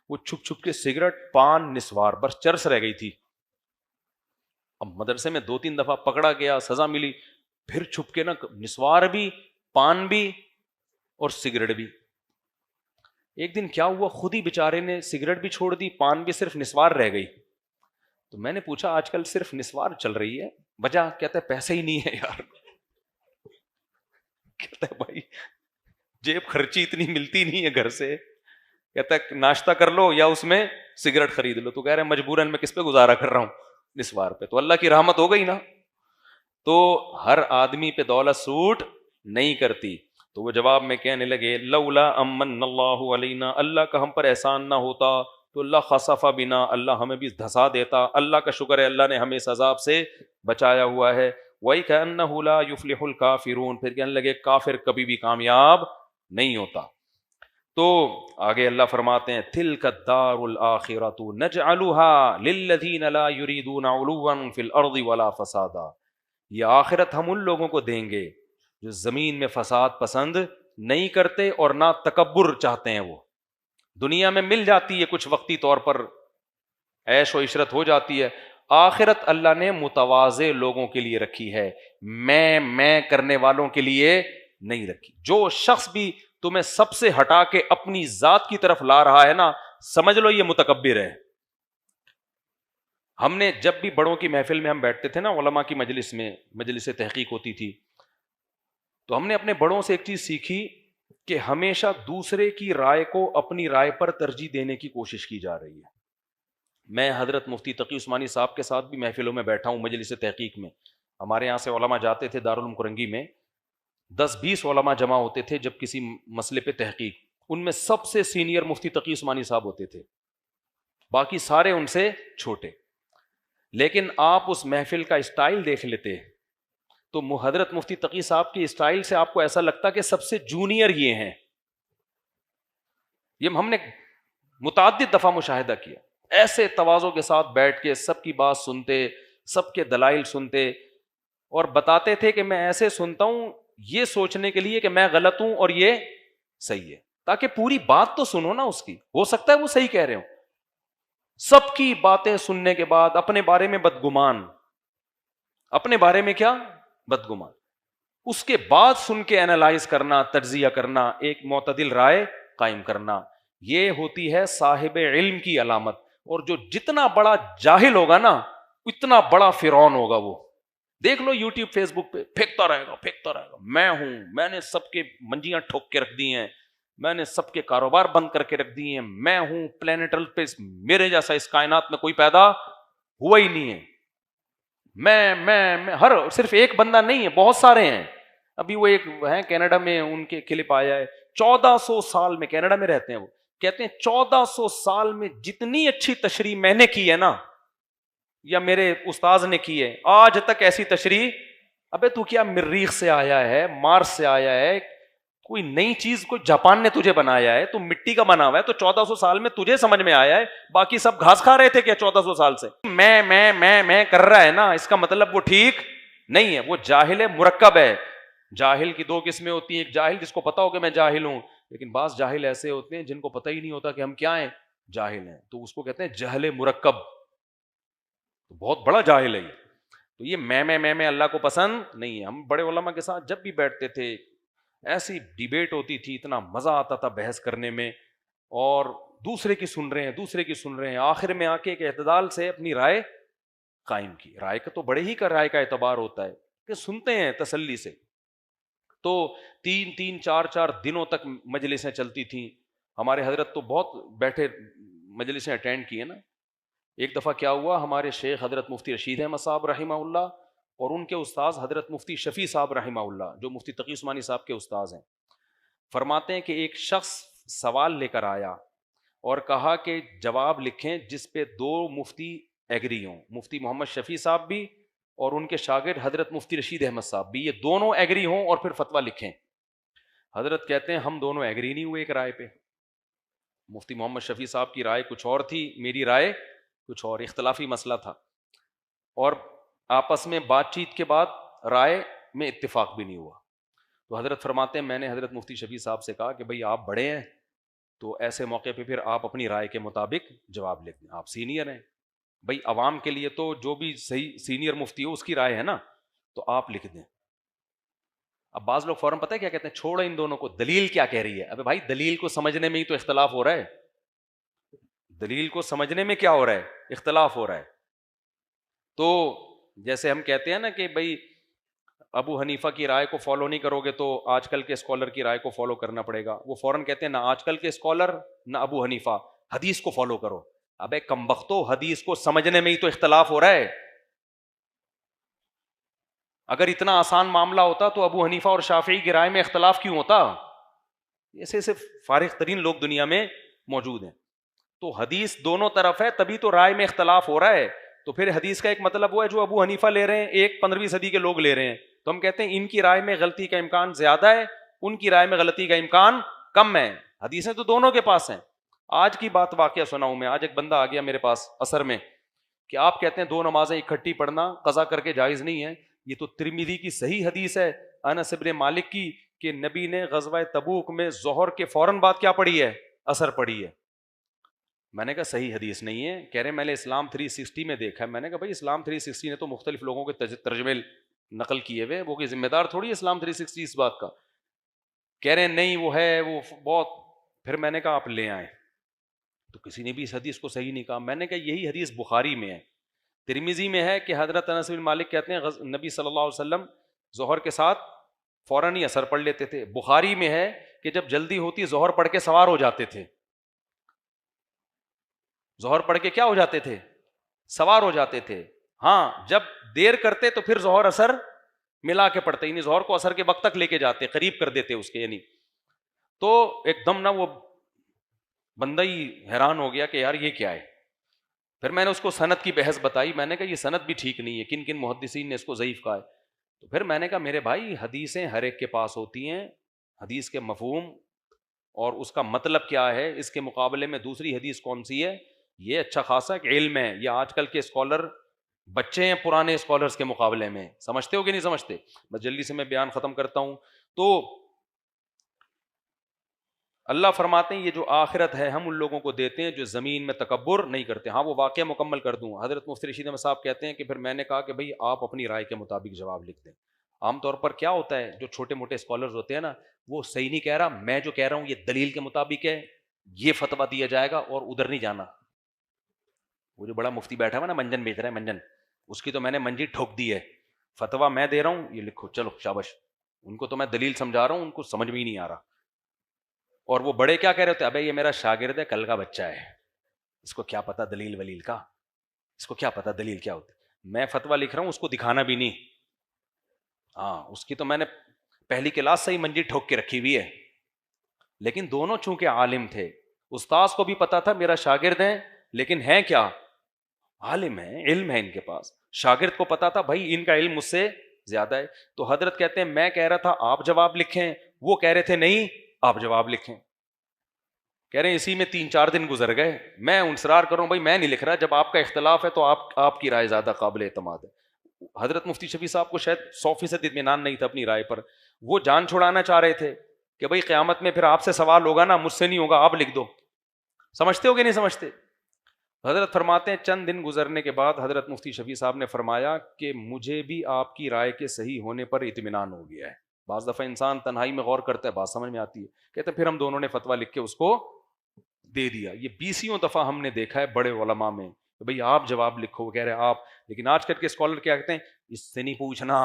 [SPEAKER 1] وہ چھپ چھپ کے سگریٹ، پان، نسوار، بس چرس رہ گئی تھی۔ اب مدرسے میں 2-3 دفعہ پکڑا گیا، سزا ملی، پھر چھپ کے نا نسوار بھی، پان بھی اور سگریٹ بھی۔ ایک دن کیا ہوا، خود ہی بیچارے نے سگریٹ بھی چھوڑ دی، پان بھی، صرف نسوار رہ گئی۔ تو میں نے پوچھا آج کل صرف نسوار چل رہی ہے، وجہ؟ کہتا ہے پیسے ہی نہیں ہے یار۔ کہتا ہے بھائی جیب خرچی اتنی ملتی نہیں ہے گھر سے، کہتا ہے ناشتہ کر لو یا اس میں سگریٹ خرید لو۔ تو کہہ رہے ہیں مجبوراً میں کس پہ گزارا کر رہا ہوں؟ نسوار پہ۔ تو اللہ کی رحمت ہو گئی نا۔ تو ہر آدمی پہ دولت سوٹ نہیں کرتی۔ تو وہ جواب میں کہنے لگے لولا امن اللہ علینا، اللہ کا ہم پر احسان نہ ہوتا تو اللہ خسف بنا، اللہ ہمیں بھی دھسا دیتا۔ اللہ کا شکر ہے اللہ نے ہمیں اس عذاب سے بچایا ہوا ہے۔ وَإِكَأَنَّهُ لَا يُفْلِحُ الْكَافِرُونَ، پھر کہنے لگے کافر کبھی بھی کامیاب نہیں ہوتا۔ تو آگے اللہ فرماتے ہیں تِلْكَ الدَّارُ الْآخِرَةُ نَجْعَلُهَا لِلَّذِينَ لَا يُرِيدُونَ عُلُوًّا فِي الْأَرْضِ وَلَا فَسَادًا، یہ آخرت ہم ان لوگوں کو دیں گے جو زمین میں فساد پسند نہیں کرتے اور نہ تکبر چاہتے ہیں. وہ دنیا میں مل جاتی ہے کچھ وقتی طور پر، عیش و عشرت ہو جاتی ہے. آخرت اللہ نے متواضع لوگوں کے لیے رکھی ہے، میں کرنے والوں کے لیے نہیں رکھی. جو شخص بھی تمہیں سب سے ہٹا کے اپنی ذات کی طرف لا رہا ہے نا، سمجھ لو یہ متکبر ہے. ہم نے جب بھی بڑوں کی محفل میں ہم بیٹھتے تھے نا، علماء کی مجلس میں، مجلس تحقیق ہوتی تھی، تو ہم نے اپنے بڑوں سے ایک چیز سیکھی کہ ہمیشہ دوسرے کی رائے کو اپنی رائے پر ترجیح دینے کی کوشش کی جا رہی ہے. میں حضرت مفتی تقی عثمانی صاحب کے ساتھ بھی محفلوں میں بیٹھا ہوں مجلس تحقیق میں. ہمارے یہاں سے علماء جاتے تھے دارالعلوم کرنگی میں، 10-20 علماء جمع ہوتے تھے جب کسی مسئلے پہ تحقیق. ان میں سب سے سینئر مفتی تقی عثمانی صاحب ہوتے تھے، باقی سارے ان سے چھوٹے. لیکن آپ اس محفل کا اسٹائل دیکھ لیتے تو حضرت مفتی تقی صاحب کی اسٹائل سے آپ کو ایسا لگتا کہ سب سے جونیئر یہ ہیں. یہ ہم نے متعدد دفعہ مشاہدہ کیا. ایسے تواضع کے ساتھ بیٹھ کے سب کی بات سنتے، سب کے دلائل سنتے، اور بتاتے تھے کہ میں ایسے سنتا ہوں یہ سوچنے کے لیے کہ میں غلط ہوں اور یہ صحیح ہے، تاکہ پوری بات تو سنو نا اس کی، ہو سکتا ہے وہ صحیح کہہ رہے ہوں. سب کی باتیں سننے کے بعد اپنے بارے میں بدگمان، اپنے بارے میں کیا بدگمان، اس کے بعد سن کے اینالائز کرنا، تجزیہ کرنا، ایک معتدل رائے قائم کرنا، یہ ہوتی ہے صاحب علم کی علامت. اور جو جتنا بڑا جاہل ہوگا نا اتنا بڑا فرعون ہوگا. وہ دیکھ لو یوٹیوب فیس بک پہ پھینکتا رہے گا میں ہوں، میں نے سب کے منجیاں ٹھوک کے رکھ دی ہیں، میں نے سب کے کاروبار بند کر کے رکھ دیے ہیں، میں ہوں پلانیٹل پہ، میرے جیسا اس کائنات میں کوئی پیدا ہوا ہی نہیں ہے. میں ہر صرف ایک بندہ نہیں ہے، بہت سارے ہیں. ابھی وہ ایک ہیں کینیڈا میں، ان کے کلپ آیا ہے، 1400 سال میں، کینیڈا میں رہتے ہیں، وہ کہتے ہیں 1400 سال میں جتنی اچھی تشریح میں نے کی ہے نا، یا میرے استاذ نے کی ہے، آج تک ایسی تشریح. ابے تو کیا مریخ سے آیا ہے، مارس سے آیا ہے، کوئی نئی چیز کو جاپان نے تجھے بنایا ہے، تو مٹی کا بنا ہوا ہے، تو 1400 سال میں تجھے سمجھ میں آیا ہے، باقی سب گھاس کھا رہے تھے کیا 1400 سال سے؟ میں کر رہا ہے نا، اس کا مطلب وہ ٹھیک نہیں ہے، وہ جاہل مرکب ہے. جاہل کی 2 قسمیں ہوتی ہیں، ایک جاہل جس کو پتا ہو کہ میں جاہل ہوں، لیکن بعض جاہل ایسے ہوتے ہیں جن کو پتہ ہی نہیں ہوتا کہ ہم کیا ہیں، جاہل ہیں، تو اس کو کہتے ہیں جہل مرکب. بہت بڑا جاہل ہے یہ. تو یہ میں اللہ کو پسند نہیں ہے. ہم بڑے علماء کے ساتھ جب بھی بیٹھتے تھے ایسی ڈیبیٹ ہوتی تھی، اتنا مزہ آتا تھا بحث کرنے میں، اور دوسرے کی سن رہے ہیں، آخر میں آ کے ایک اعتدال سے اپنی رائے قائم کی. رائے کا تو بڑے ہی کا رائے کا اعتبار ہوتا ہے کہ سنتے ہیں تسلی سے. تو 3-4 دنوں تک مجلسیں چلتی تھیں. ہمارے حضرت تو بہت بیٹھے مجلسیں اٹینڈ کی ہیں نا. ایک دفعہ کیا ہوا، ہمارے شیخ حضرت مفتی رشید احمد صاحب رحمہ اللہ اور ان کے استاذ حضرت مفتی شفیع صاحب رحمہ اللہ، جو مفتی تقی عثمانی صاحب کے استاذ ہیں، فرماتے ہیں کہ ایک شخص سوال لے کر آیا اور کہا کہ جواب لکھیں جس پہ 2 مفتی ایگری ہوں، مفتی محمد شفیع صاحب بھی اور ان کے شاگرد حضرت مفتی رشید احمد صاحب بھی، یہ دونوں ایگری ہوں اور پھر فتویٰ لکھیں. حضرت کہتے ہیں ہم دونوں ایگری نہیں ہوئے ایک رائے پہ. مفتی محمد شفیع صاحب کی رائے کچھ اور تھی، میری رائے کچھ اور، اختلافی مسئلہ تھا، اور آپس میں بات چیت کے بعد رائے میں اتفاق بھی نہیں ہوا. تو حضرت فرماتے ہیں میں نے حضرت مفتی شفیع صاحب سے کہا کہ بھئی آپ بڑے ہیں تو ایسے موقع پہ پھر آپ اپنی رائے کے مطابق جواب لکھ دیں، آپ سینئر ہیں بھئی، عوام کے لیے تو جو بھی صحیح سینئر مفتی ہو اس کی رائے ہے نا، تو آپ لکھ دیں. اب بعض لوگ فوراً پتہ ہے کیا کہتے ہیں، چھوڑو ان دونوں کو، دلیل کیا کہہ رہی ہے. ابے بھائی دلیل کو سمجھنے میں ہی تو اختلاف ہو رہا ہے، دلیل کو سمجھنے میں کیا ہو رہا ہے، اختلاف ہو رہا ہے. تو جیسے ہم کہتے ہیں نا کہ بھئی ابو حنیفہ کی رائے کو فالو نہیں کرو گے تو آج کل کے اسکالر کی رائے کو فالو کرنا پڑے گا. وہ فوراً کہتے ہیں نہ آج کل کے اسکالر نہ ابو حنیفہ، حدیث کو فالو کرو. ابے کمبختو، حدیث کو سمجھنے میں ہی تو اختلاف ہو رہا ہے. اگر اتنا آسان معاملہ ہوتا تو ابو حنیفہ اور شافعی کی رائے میں اختلاف کیوں ہوتا؟ ایسے صرف فارغ ترین لوگ دنیا میں موجود ہیں. تو حدیث دونوں طرف ہے تبھی تو رائے میں اختلاف ہو رہا ہے. تو پھر حدیث کا ایک مطلب وہ ہے جو ابو حنیفہ لے رہے ہیں، ایک 15ویں صدی کے لوگ لے رہے ہیں، تو ہم کہتے ہیں ان کی رائے میں غلطی کا امکان زیادہ ہے، ان کی رائے میں غلطی کا امکان کم ہے. حدیثیں تو دونوں کے پاس ہیں. آج کی بات واقعہ سناؤں میں. آج ایک بندہ آ گیا میرے پاس عصر میں کہ آپ کہتے ہیں 2 نمازیں اکٹھی پڑھنا قضا کر کے جائز نہیں ہے، یہ تو ترمذی کی صحیح حدیث ہے انس بن مالک کی کہ نبی نے غزوہ تبوک میں ظہر کے فوراً بعد کیا پڑھی ہے؟ عصر پڑھی ہے. میں نے کہا صحیح حدیث نہیں ہے. کہہ رہے میں نے اسلام 360 میں دیکھا ہے. میں نے کہا بھائی اسلام 360 نے تو مختلف لوگوں کے ترجمے نقل کیے ہوئے, وہ کوئی ذمہ دار تھوڑی ہے اسلام 360 اس بات کا. کہہ رہے ہیں نہیں وہ ہے وہ بہت. پھر میں نے کہا آپ لے آئیں, تو کسی نے بھی اس حدیث کو صحیح نہیں کہا. میں نے کہا یہی حدیث بخاری میں ہے, ترمذی میں ہے کہ حضرت انس بن مالک کہتے ہیں نبی صلی اللہ علیہ وسلم ظہر کے ساتھ فوراً ہی اثر پڑھ لیتے تھے. بخاری میں ہے کہ جب جلدی ہوتی ظہر پڑھ کے سوار ہو جاتے تھے. ظہر پڑھ کے کیا ہو جاتے تھے؟ سوار ہو جاتے تھے. ہاں جب دیر کرتے تو پھر ظہر اثر ملا کے پڑھتے, یعنی ظہر کو اثر کے وقت تک لے کے جاتے, قریب کر دیتے اس کے. یعنی تو ایک دم نا وہ بندہ ہی حیران ہو گیا کہ یار یہ کیا ہے. پھر میں نے اس کو سند کی بحث بتائی. میں نے کہا یہ سند بھی ٹھیک نہیں ہے, کن کن محدثین نے اس کو ضعیف کہا ہے. تو پھر میں نے کہا میرے بھائی حدیثیں ہر ایک کے پاس ہوتی ہیں, حدیث کے مفہوم اور اس کا مطلب کیا ہے, اس کے مقابلے میں دوسری حدیث کون سی ہے, یہ اچھا خاصا ایک علم ہے. یہ آج کل کے اسکالر بچے ہیں پرانے اسکالرس کے مقابلے میں, سمجھتے ہو کہ نہیں سمجھتے. بس جلدی سے میں بیان ختم کرتا ہوں. تو اللہ فرماتے ہیں یہ جو آخرت ہے ہم ان لوگوں کو دیتے ہیں جو زمین میں تکبر نہیں کرتے. ہاں وہ واقعہ مکمل کر دوں. حضرت مفتی رشید احمد صاحب کہتے ہیں کہ پھر میں نے کہا کہ بھئی آپ اپنی رائے کے مطابق جواب لکھ دیں. عام طور پر کیا ہوتا ہے, جو چھوٹے موٹے اسکالرز ہوتے ہیں نا, وہ صحیح نہیں کہہ رہا, میں جو کہہ رہا ہوں یہ دلیل کے مطابق ہے, یہ فتویٰ دیا جائے گا اور ادھر نہیں جانا. وہ جو بڑا مفتی بیٹھا ہوا نا منجن بیچ رہا ہے منجن, اس کی تو میں نے منجی ٹھوک دی ہے. فتویٰ میں دے رہا ہوں, یہ لکھو چلو شاباش. ان کو تو میں دلیل سمجھا رہا ہوں, ان کو سمجھ میں ہی نہیں آ رہا. اور وہ بڑے کیا کہہ رہے ہوتے ہیں, ابے یہ میرا شاگرد ہے, کل کا بچہ ہے, اس کو کیا پتا دلیل ولیل کا, اس کو کیا پتا دلیل کیا ہوتی. میں فتویٰ لکھ رہا ہوں, اس کو دکھانا بھی نہیں. ہاں اس کی تو میں نے پہلی کلاس سے ہی منجی ٹھوک کے رکھی ہوئی ہے. لیکن دونوں چونکہ عالم تھے, استاذ کو بھی پتا تھا میرا شاگرد ہے, لیکن ہیں کیا, عالم ہے, علم ہے ان کے پاس. شاگرد کو پتا تھا بھائی ان کا علم مجھ سے زیادہ ہے. تو حضرت کہتے ہیں میں کہہ رہا تھا آپ جواب لکھیں, وہ کہہ رہے تھے نہیں آپ جواب لکھیں. کہہ رہے ہیں اسی میں 3-4 دن گزر گئے. میں انصرار کروں بھائی میں نہیں لکھ رہا, جب آپ کا اختلاف ہے تو آپ کی رائے زیادہ قابل اعتماد ہے. حضرت مفتی شفیع صاحب کو شاید 100% اطمینان نہیں تھا اپنی رائے پر. وہ جان چھڑانا چاہ رہے تھے کہ بھائی قیامت میں پھر آپ سے سوال ہوگا نا, مجھ سے نہیں ہوگا, آپ لکھ دو. سمجھتے ہو کہ نہیں سمجھتے. حضرت فرماتے ہیں چند دن گزرنے کے بعد حضرت مفتی شفیع صاحب نے فرمایا کہ مجھے بھی آپ کی رائے کے صحیح ہونے پر اطمینان ہو گیا ہے. بعض دفعہ انسان تنہائی میں غور کرتا ہے, بات سمجھ میں آتی ہے. کہتے پھر ہم دونوں نے فتویٰ لکھ کے اس کو دے دیا. یہ 20 دفعہ ہم نے دیکھا ہے بڑے علماء میں کہ بھئی آپ جواب لکھو, وہ کہہ رہے آپ. لیکن آج کل کے اسکالر کیا کہتے ہیں, اس سے نہیں پوچھنا,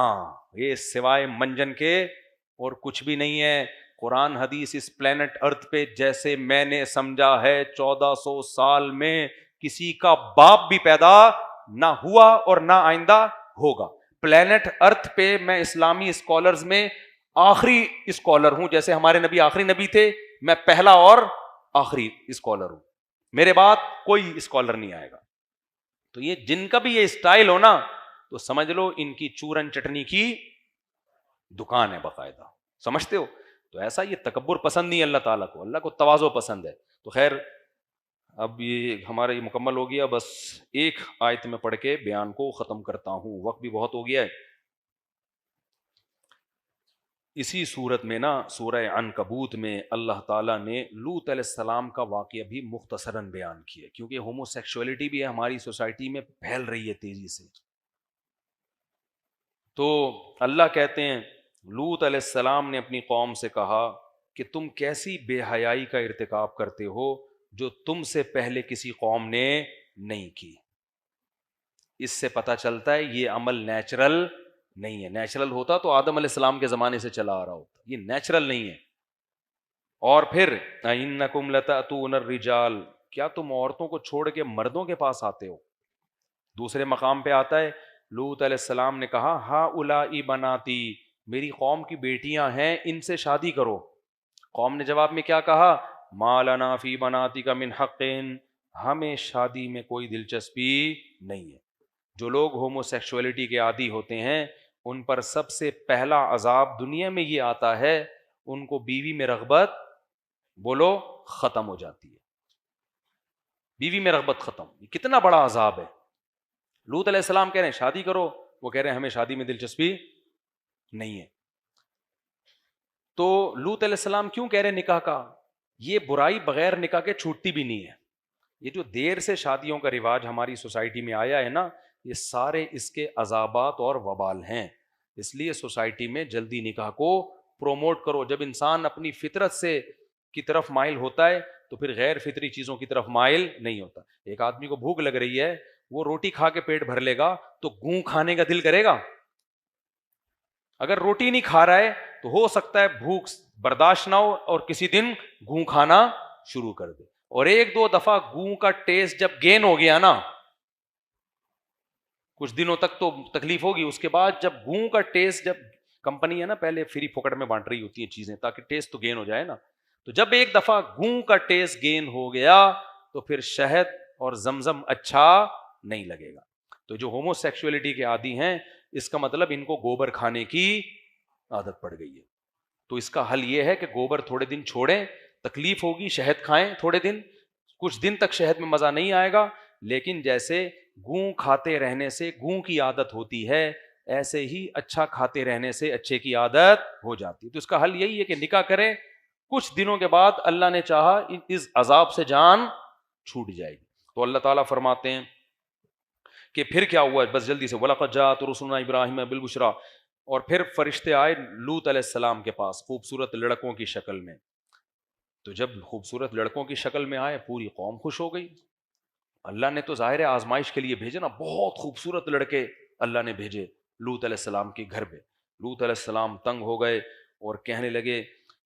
[SPEAKER 1] یہ سوائے منجن کے اور کچھ بھی نہیں ہے. قرآن حدیث اس پلینٹ ارتھ پہ جیسے میں نے سمجھا ہے 1400 سال میں کسی کا باپ بھی پیدا نہ ہوا اور نہ آئندہ ہوگا. پلینٹ ارتھ پہ میں اسلامی اسکالرز میں آخری اسکالر ہوں. جیسے ہمارے نبی آخری نبی تھے, میں پہلا اور آخری اسکالر ہوں. میرے بعد کوئی اسکالر نہیں آئے گا. تو یہ جن کا بھی یہ اسٹائل ہو نا, تو سمجھ لو ان کی چورن چٹنی کی دکان ہے باقاعدہ. سمجھتے ہو. تو ایسا یہ تکبر پسند نہیں اللہ تعالیٰ کو, اللہ کو تواضع پسند ہے. تو خیر اب یہ ہمارا یہ مکمل ہو گیا. بس ایک آیت میں پڑھ کے بیان کو ختم کرتا ہوں, وقت بھی بہت ہو گیا ہے. اسی صورت میں نا سورہ عنکبوت میں اللہ تعالیٰ نے لوط علیہ السلام کا واقعہ بھی مختصراً بیان کیا, کیونکہ ہومو سیکشولیٹی بھی ہماری سوسائٹی میں پھیل رہی ہے تیزی سے. تو اللہ کہتے ہیں لوط علیہ السلام نے اپنی قوم سے کہا کہ تم کیسی بے حیائی کا ارتکاب کرتے ہو جو تم سے پہلے کسی قوم نے نہیں کی. اس سے پتہ چلتا ہے یہ عمل نیچرل نہیں ہے. نیچرل ہوتا تو آدم علیہ السلام کے زمانے سے چلا آ رہا ہوتا, یہ نیچرل نہیں ہے. اور پھر اِنَّكُمْ لَتَأْتُونَ الرِّجَالَ, کیا تم عورتوں کو چھوڑ کے مردوں کے پاس آتے ہو. دوسرے مقام پہ آتا ہے لوط علیہ السلام نے کہا ہَؤُلَاءِ بَنَاتِي, میری قوم کی بیٹیاں ہیں, ان سے شادی کرو. قوم نے جواب میں کیا کہا, مَا لَنَا فِي بَنَاتِكَ مِنْ حَقٍّ, ہمیں شادی میں کوئی دلچسپی نہیں ہے. جو لوگ ہومو سیکشولیٹی کے عادی ہوتے ہیں ان پر سب سے پہلا عذاب دنیا میں یہ آتا ہے, ان کو بیوی میں رغبت بولو ختم ہو جاتی ہے. بیوی میں رغبت ختم, یہ کتنا بڑا عذاب ہے. لوط علیہ السلام کہہ رہے ہیں شادی کرو, وہ کہہ رہے ہیں ہمیں شادی میں دلچسپی نہیں ہے. تو لوط علیہ السلام کیوں کہہ رہے ہیں نکاح کا؟ یہ برائی بغیر نکاح کے چھوٹتی بھی نہیں ہے. یہ جو دیر سے شادیوں کا رواج ہماری سوسائٹی میں آیا ہے نا، یہ سارے اس کے عذابات اور وبال ہیں. اس لیے سوسائٹی میں جلدی نکاح کو پروموٹ کرو. جب انسان اپنی فطرت سے کی طرف مائل ہوتا ہے تو پھر غیر فطری چیزوں کی طرف مائل نہیں ہوتا. ایک آدمی کو بھوک لگ رہی ہے، وہ روٹی کھا کے پیٹ بھر لے گا تو گوں کھانے کا دل کرے گا؟ اگر روٹی نہیں کھا رہا ہے تو ہو سکتا ہے بھوک برداشت نہ ہو اور کسی دن گوں کھانا شروع کر دے. اور ایک دو دفعہ گوں کا ٹیسٹ جب گین ہو گیا نا، کچھ دنوں تک تو تکلیف ہوگی، اس کے بعد جب گوں کا ٹیسٹ، جب کمپنی ہے نا پہلے فری پھوکٹ میں بانٹ رہی ہوتی ہیں چیزیں تاکہ ٹیسٹ تو گین ہو جائے نا، تو جب ایک دفعہ گوں کا ٹیسٹ گین ہو گیا تو پھر شہد اور زمزم اچھا نہیں لگے گا. تو جو ہومو سیکسولیٹی کے عادی ہیں، اس کا مطلب ان کو گوبر کھانے کی عادت پڑ گئی ہے. تو اس کا حل یہ ہے کہ گوبر تھوڑے دن چھوڑیں، تکلیف ہوگی، شہد کھائیں تھوڑے دن، کچھ دن تک شہد میں مزہ نہیں آئے گا، لیکن جیسے گوں کھاتے رہنے سے گوں کی عادت ہوتی ہے، ایسے ہی اچھا کھاتے رہنے سے اچھے کی عادت ہو جاتی ہے. تو اس کا حل یہی ہے کہ نکاح کریں، کچھ دنوں کے بعد اللہ نے چاہا اس عذاب سے جان چھوٹ جائے گی. تو اللہ تعالیٰ فرماتے ہیں کہ پھر کیا ہوا، بس جلدی سے وَلَقَدْ جَاءَتْ رُسُلُنَا إِبْرَاهِيمَ بِالْبُشْرَىٰ، اور پھر فرشتے آئے لوط علیہ السلام کے پاس خوبصورت لڑکوں کی شکل میں. تو جب خوبصورت لڑکوں کی شکل میں آئے پوری قوم خوش ہو گئی. اللہ نے تو ظاہر آزمائش کے لیے بھیجے نا، بہت خوبصورت لڑکے اللہ نے بھیجے لوط علیہ السلام کے گھر پہ. لوط علیہ السلام تنگ ہو گئے اور کہنے لگے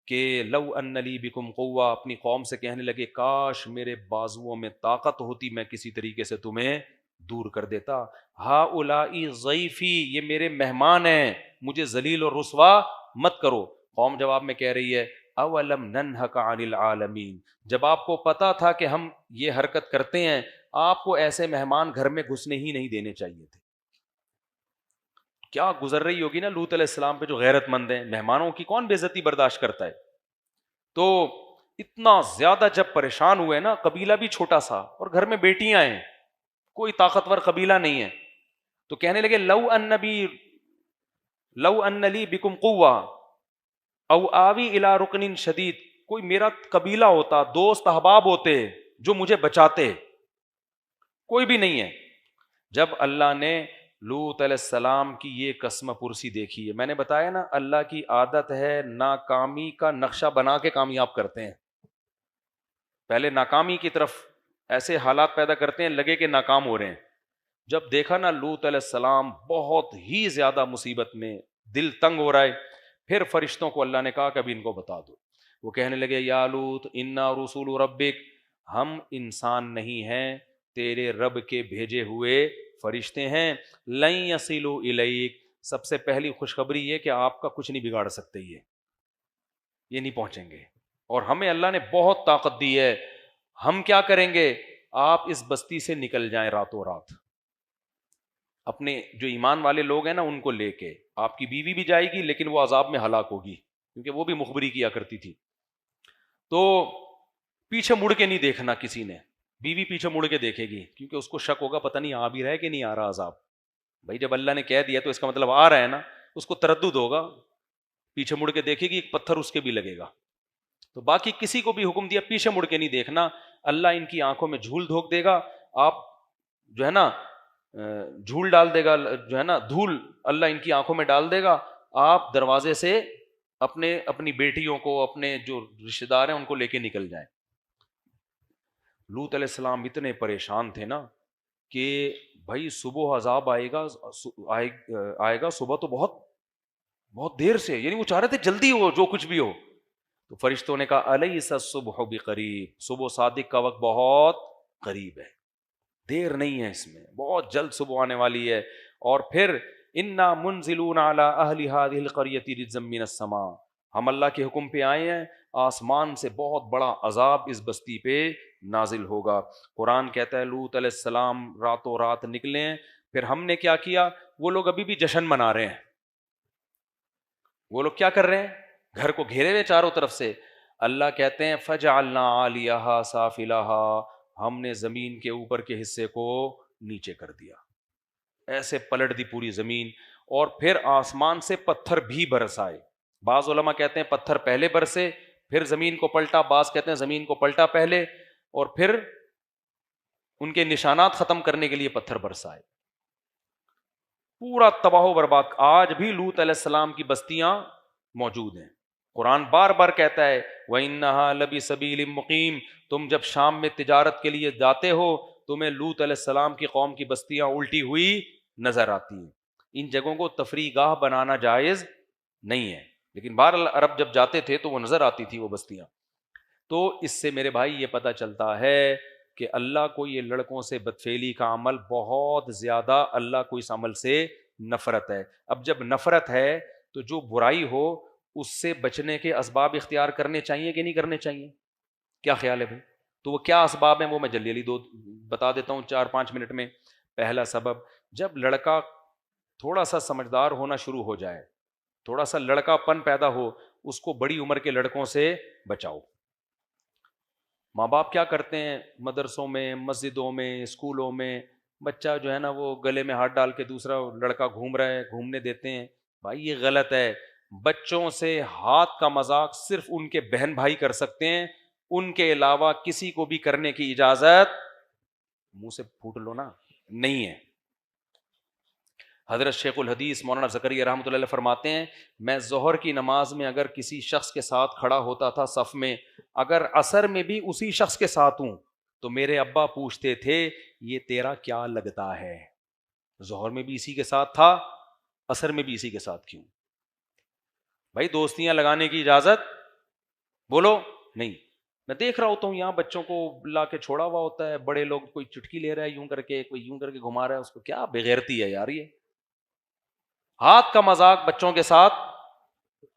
[SPEAKER 1] کہ لو ان لی بکم قوہ، اپنی قوم سے کہنے لگے کاش میرے بازوؤں میں طاقت ہوتی، میں کسی طریقے سے تمہیں دور کر دیتا. ہؤلاء ضیفی، یہ میرے مہمان ہیں، مجھے ذلیل اور رسوا مت کرو. قوم جواب میں کہہ رہی ہے اولم ننہک عن العالمین، جب آپ کو پتا تھا کہ ہم یہ حرکت کرتے ہیں، آپ کو ایسے مہمان گھر میں گھسنے ہی نہیں دینے چاہیے تھے. کیا گزر رہی ہوگی نا لوط علیہ السلام پہ، جو غیرت مند ہیں، مہمانوں کی کون بے عزتی برداشت کرتا ہے. تو اتنا زیادہ جب پریشان ہوئے نا، قبیلہ بھی چھوٹا سا اور گھر میں بیٹیاں ہیں، کوئی طاقتور قبیلہ نہیں ہے، تو کہنے لگے لو ان لی بکم قوہ او آوی الی رکن شدید، کوئی میرا قبیلہ ہوتا، دوست احباب ہوتے جو مجھے بچاتے، کوئی بھی نہیں ہے. جب اللہ نے لوط علیہ السلام کی یہ قسم پرسی دیکھی ہے، میں نے بتایا نا اللہ کی عادت ہے ناکامی کا نقشہ بنا کے کامیاب کرتے ہیں. پہلے ناکامی کی طرف ایسے حالات پیدا کرتے ہیں لگے کہ ناکام ہو رہے ہیں. جب دیکھا نا لوط علیہ السلام بہت ہی زیادہ مصیبت میں، دل تنگ ہو رہا ہے، پھر فرشتوں کو اللہ نے کہا کہ ابھی ان کو بتا دو. وہ کہنے لگے یا لوط انا رسول ربک، ہم انسان نہیں ہیں، تیرے رب کے بھیجے ہوئے فرشتے ہیں. لن یصلوا الیک، سب سے پہلی خوشخبری یہ کہ آپ کا کچھ نہیں بگاڑ سکتے، یہ نہیں پہنچیں گے، اور ہمیں اللہ نے بہت طاقت دی ہے. ہم کیا کریں گے، آپ اس بستی سے نکل جائیں راتوں رات، اپنے جو ایمان والے لوگ ہیں نا ان کو لے کے. آپ کی بیوی بھی جائے گی لیکن وہ عذاب میں ہلاک ہوگی، کیونکہ وہ بھی مخبری کیا کرتی تھی. تو پیچھے مڑ کے نہیں دیکھنا کسی نے، بیوی پیچھے مڑ کے دیکھے گی کیونکہ اس کو شک ہوگا پتہ نہیں آ بھی رہا ہے کہ نہیں آ رہا عذاب. بھائی جب اللہ نے کہہ دیا تو اس کا مطلب آ رہا ہے نا، اس کو تردد ہوگا، پیچھے مڑ کے دیکھے گی، ایک پتھر اس کے بھی لگے گا. تو باقی کسی کو بھی حکم دیا پیچھے مڑ کے نہیں دیکھنا، اللہ ان کی آنکھوں میں جھول دھوک دے گا، آپ جو ہے نا جھول ڈال دے گا، جو ہے نا دھول اللہ ان کی آنکھوں میں ڈال دے گا. آپ دروازے سے اپنی بیٹیوں کو، اپنے جو رشتہ دار ہیں ان کو لے کے نکل جائیں. لوط علیہ السلام اتنے پریشان تھے نا کہ بھائی صبح عذاب آئے گا صبح تو بہت بہت دیر سے، یعنی وہ چاہ رہے تھے جلدی ہو جو کچھ بھی ہو. تو فرشتوں نے کہا الیس الصبح بقریب، صبح صادق کا وقت بہت قریب ہے، دیر نہیں ہے اس میں، بہت جلد صبح آنے والی ہے. اور پھر انا منزلون علی اہل هذه القرية رجزا من السماء، ہم اللہ کے حکم پہ آئے ہیں، آسمان سے بہت بڑا عذاب اس بستی پہ نازل ہوگا. قرآن کہتا ہے لوط علیہ السلام راتوں رات نکلے ہیں. پھر ہم نے کیا کیا، وہ لوگ ابھی بھی جشن منا رہے ہیں. وہ لوگ کیا کر رہے ہیں، گھر کو گھیرے ہوئے چاروں طرف سے. اللہ کہتے ہیں فجعلنا عالیہا سافلہا، ہم نے زمین کے اوپر کے حصے کو نیچے کر دیا. ایسے پلٹ دی پوری زمین، اور پھر آسمان سے پتھر بھی برسائے. بعض علماء کہتے ہیں پتھر پہلے برسے پھر زمین کو پلٹا، بعض کہتے ہیں زمین کو پلٹا پہلے اور پھر ان کے نشانات ختم کرنے کے لیے پتھر برسائے. پورا تباہ و برباد. آج بھی لوط علیہ السلام کی بستیاں موجود ہیں. قرآن بار بار کہتا ہے وَإِنَّهَا لَبِسَبِيلٍ مُقِيمٍ، تم جب شام میں تجارت کے لیے جاتے ہو تمہیں لوط علیہ السلام کی قوم کی بستیاں الٹی ہوئی نظر آتی ہیں. ان جگہوں کو تفریح گاہ بنانا جائز نہیں ہے، لیکن بہرحال عرب جب جاتے تھے تو وہ نظر آتی تھی وہ بستیاں. تو اس سے میرے بھائی یہ پتہ چلتا ہے کہ اللہ کو یہ لڑکوں سے بدفعلی کا عمل بہت زیادہ، اللہ کو اس عمل سے نفرت ہے. اب جب نفرت ہے تو جو برائی ہو اس سے بچنے کے اسباب اختیار کرنے چاہیے کہ نہیں کرنے چاہیے؟ کیا خیال ہے بھائی؟ تو وہ کیا اسباب ہیں وہ میں جلدی جلدی بتا دیتا ہوں 4-5 منٹ میں. پہلا سبب، جب لڑکا تھوڑا سا سمجھدار ہونا شروع ہو جائے، تھوڑا سا لڑکا پن پیدا ہو، اس کو بڑی عمر کے لڑکوں سے بچاؤ. ماں باپ کیا کرتے ہیں مدرسوں میں، مسجدوں میں، اسکولوں میں بچہ جو ہے نا وہ گلے میں ہاتھ ڈال کے دوسرا لڑکا گھوم رہا ہے گھومنے دیتے ہیں. بھائی یہ غلط ہے. بچوں سے ہاتھ کا مذاق صرف ان کے بہن بھائی کر سکتے ہیں، ان کے علاوہ کسی کو بھی کرنے کی اجازت منہ سے پھوٹ لو نا نہیں ہے. حضرت شیخ الحدیث مولانا زکریا رحمۃ اللہ علیہ فرماتے ہیں میں ظہر کی نماز میں اگر کسی شخص کے ساتھ کھڑا ہوتا تھا صف میں، اگر عصر میں بھی اسی شخص کے ساتھ ہوں تو میرے ابا پوچھتے تھے یہ تیرا کیا لگتا ہے؟ ظہر میں بھی اسی کے ساتھ تھا، عصر میں بھی اسی کے ساتھ کیوں؟ بھائی دوستیاں لگانے کی اجازت بولو نہیں. میں دیکھ رہا ہوتا ہوں یہاں بچوں کو لا کے چھوڑا ہوا ہوتا ہے، بڑے لوگ کوئی چٹکی لے رہا ہے یوں کر کے، کوئی یوں کر کے گھما رہا ہے اس کو. کیا بغیرتی ہے یار یہ. ہاتھ کا مذاق بچوں کے ساتھ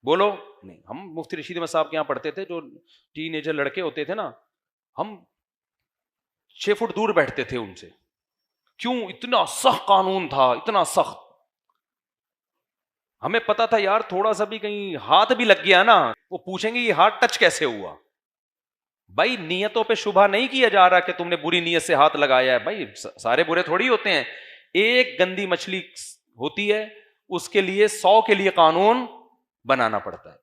[SPEAKER 1] بولو نہیں. ہم مفتی رشید احمد صاحب کے یہاں پڑھتے تھے، جو ٹین ایجر لڑکے ہوتے تھے نا ہم 6 فٹ دور بیٹھتے تھے ان سے. کیوں؟ اتنا سخت قانون تھا، اتنا سخت. ہمیں پتا تھا یار تھوڑا سا بھی کہیں ہاتھ بھی لگ گیا نا وہ پوچھیں گے یہ ہاتھ ٹچ کیسے ہوا. بھائی نیتوں پہ شبہ نہیں کیا جا رہا کہ تم نے بری نیت سے ہاتھ لگایا ہے. بھائی سارے برے تھوڑی ہوتے ہیں. ایک گندی مچھلی ہوتی ہے اس کے لیے 100 کے لیے قانون بنانا پڑتا ہے.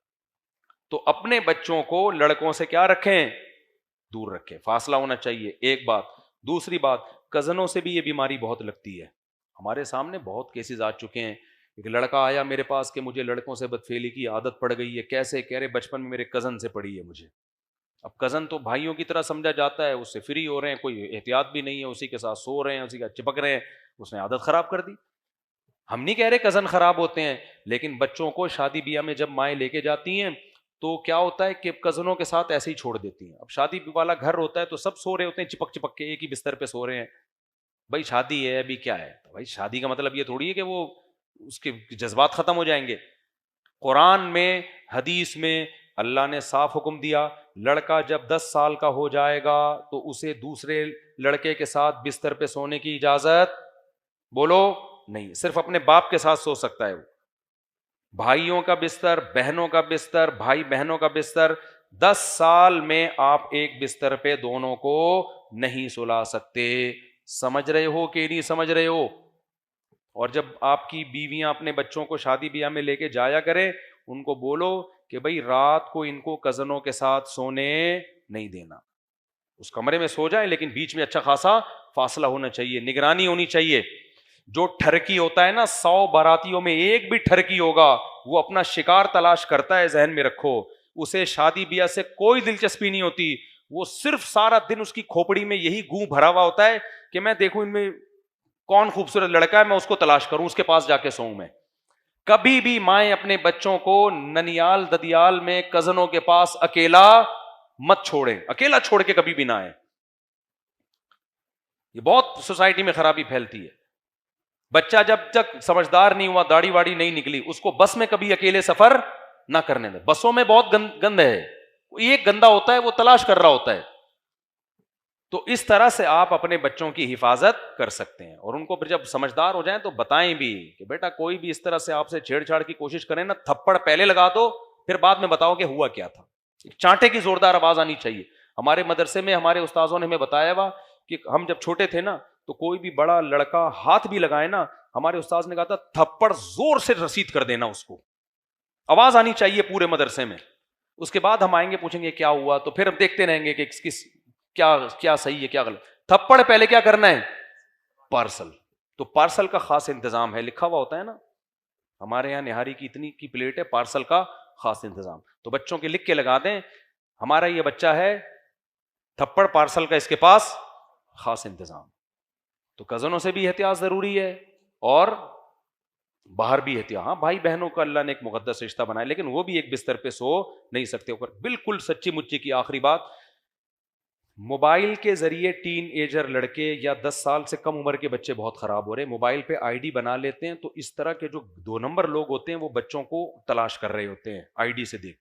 [SPEAKER 1] تو اپنے بچوں کو لڑکوں سے کیا رکھیں؟ دور رکھیں، فاصلہ ہونا چاہیے. ایک بات. دوسری بات، کزنوں سے بھی یہ بیماری بہت لگتی ہے. ہمارے سامنے بہت کیسز آ چکے ہیں. ایک لڑکا آیا میرے پاس کہ مجھے لڑکوں سے بدفعلی کی عادت پڑ گئی ہے. کیسے؟ کہہ رہے بچپن میں میرے کزن سے پڑی ہے مجھے. اب کزن تو بھائیوں کی طرح سمجھا جاتا ہے، اس سے فری ہو رہے ہیں، کوئی احتیاط بھی نہیں ہے، اسی کے ساتھ سو رہے ہیں، اسی کا چپک رہے ہیں، اس نے عادت خراب کر دی. ہم نہیں کہہ رہے کزن خراب ہوتے ہیں، لیکن بچوں کو شادی بیاہ میں جب مائیں لے کے جاتی ہیں تو کیا ہوتا ہے کہ کزنوں کے ساتھ ایسے ہی چھوڑ دیتی ہیں. اب شادی والا گھر ہوتا ہے تو سب سو رہے ہوتے ہیں چپک چپک کے، ایک ہی بستر پہ سو رہے ہیں. بھائی شادی ہے ابھی کیا ہے؟ بھائی شادی کا مطلب یہ تھوڑی ہے کہ وہ اس کے جذبات ختم ہو جائیں گے. قرآن میں، حدیث میں اللہ نے صاف حکم دیا لڑکا جب 10 سال کا ہو جائے گا تو اسے دوسرے لڑکے کے ساتھ بستر پہ سونے کی اجازت بولو نہیں. صرف اپنے باپ کے ساتھ سو سکتا ہے وہ. بھائیوں کا بستر، بہنوں کا بستر، بھائی بہنوں کا بستر، 10 سال میں آپ ایک بستر پہ دونوں کو نہیں سلا سکتے. سمجھ رہے ہو کہ نہیں سمجھ رہے ہو؟ اور جب آپ کی بیویاں اپنے بچوں کو شادی بیاہ میں لے کے جایا کرے ان کو بولو کہ بھائی رات کو ان کو کزنوں کے ساتھ سونے نہیں دینا. اس کمرے میں سو جائے لیکن بیچ میں اچھا خاصا فاصلہ ہونا چاہیے، نگرانی ہونی چاہیے. جو ٹھرکی ہوتا ہے نا، 100 باراتیوں میں ایک بھی ٹھرکی ہوگا وہ اپنا شکار تلاش کرتا ہے، ذہن میں رکھو. اسے شادی بیاہ سے کوئی دلچسپی نہیں ہوتی، وہ صرف سارا دن اس کی کھوپڑی میں یہی گوں بھرا ہوا ہوتا ہے کہ میں دیکھوں ان میں کون خوبصورت لڑکا ہے، میں اس کو تلاش کروں، اس کے پاس جا کے سوؤں. میں کبھی بھی مائیں اپنے بچوں کو ننیال ددیال میں کزنوں کے پاس اکیلا مت چھوڑیں، اکیلا چھوڑ کے کبھی بھی نہ آئے. یہ بہت سوسائٹی میں خرابی پھیلتی ہے. بچہ جب تک سمجھدار نہیں ہوا، داڑھی واڑی نہیں نکلی، اس کو بس میں کبھی اکیلے سفر نہ کرنے دیں. بسوں میں بہت گند ہے، ایک گندا ہوتا ہے وہ تلاش کر رہا ہوتا ہے. تو اس طرح سے آپ اپنے بچوں کی حفاظت کر سکتے ہیں. اور ان کو پھر جب سمجھدار ہو جائیں تو بتائیں بھی کہ بیٹا کوئی بھی اس طرح سے آپ سے چھیڑ چھاڑ کی کوشش کریں نا، تھپڑ پہلے لگا دو پھر بعد میں بتاؤ کہ ہوا کیا تھا. چانٹے کی زوردار آواز آنی چاہیے. ہمارے مدرسے میں ہمارے استاذوں نے ہمیں بتایا ہوا کہ ہم جب چھوٹے تھے نا تو کوئی بھی بڑا لڑکا ہاتھ بھی لگائے نا ہمارے استاذ نے کہا تھا تھپڑ زور سے رسید کر دینا، اس کو آواز آنی چاہیے پورے مدرسے میں. اس کے بعد ہم آئیں گے پوچھیں گے کیا ہوا، تو پھر ہم دیکھتے رہیں گے کہ کس کیا صحیح ہے کیا غلط. تھپڑ پہلے کیا کرنا ہے؟ پارسل. تو پارسل کا خاص انتظام ہے، لکھا ہوا ہوتا ہے نا ہمارے یہاں نہاری کی اتنی کی پلیٹ ہے، پارسل کا خاص انتظام. تو بچوں کے لکھ کے لگا دیں ہمارا یہ بچہ ہے تھپڑ پارسل کا اس کے پاس خاص انتظام. تو کزنوں سے بھی احتیاط ضروری ہے اور باہر بھی احتیاط. ہاں بھائی بہنوں کا اللہ نے ایک مقدس رشتہ بنایا، لیکن وہ بھی ایک بستر پہ سو نہیں سکتے. اوپر بالکل سچی مچی کی آخری بات، موبائل کے ذریعے ٹین ایجر لڑکے یا 10 سال سے کم عمر کے بچے بہت خراب ہو رہے ہیں. موبائل پہ آئی ڈی بنا لیتے ہیں، تو اس طرح کے جو 2 نمبر لوگ ہوتے ہیں وہ بچوں کو تلاش کر رہے ہوتے ہیں آئی ڈی سے دیکھ.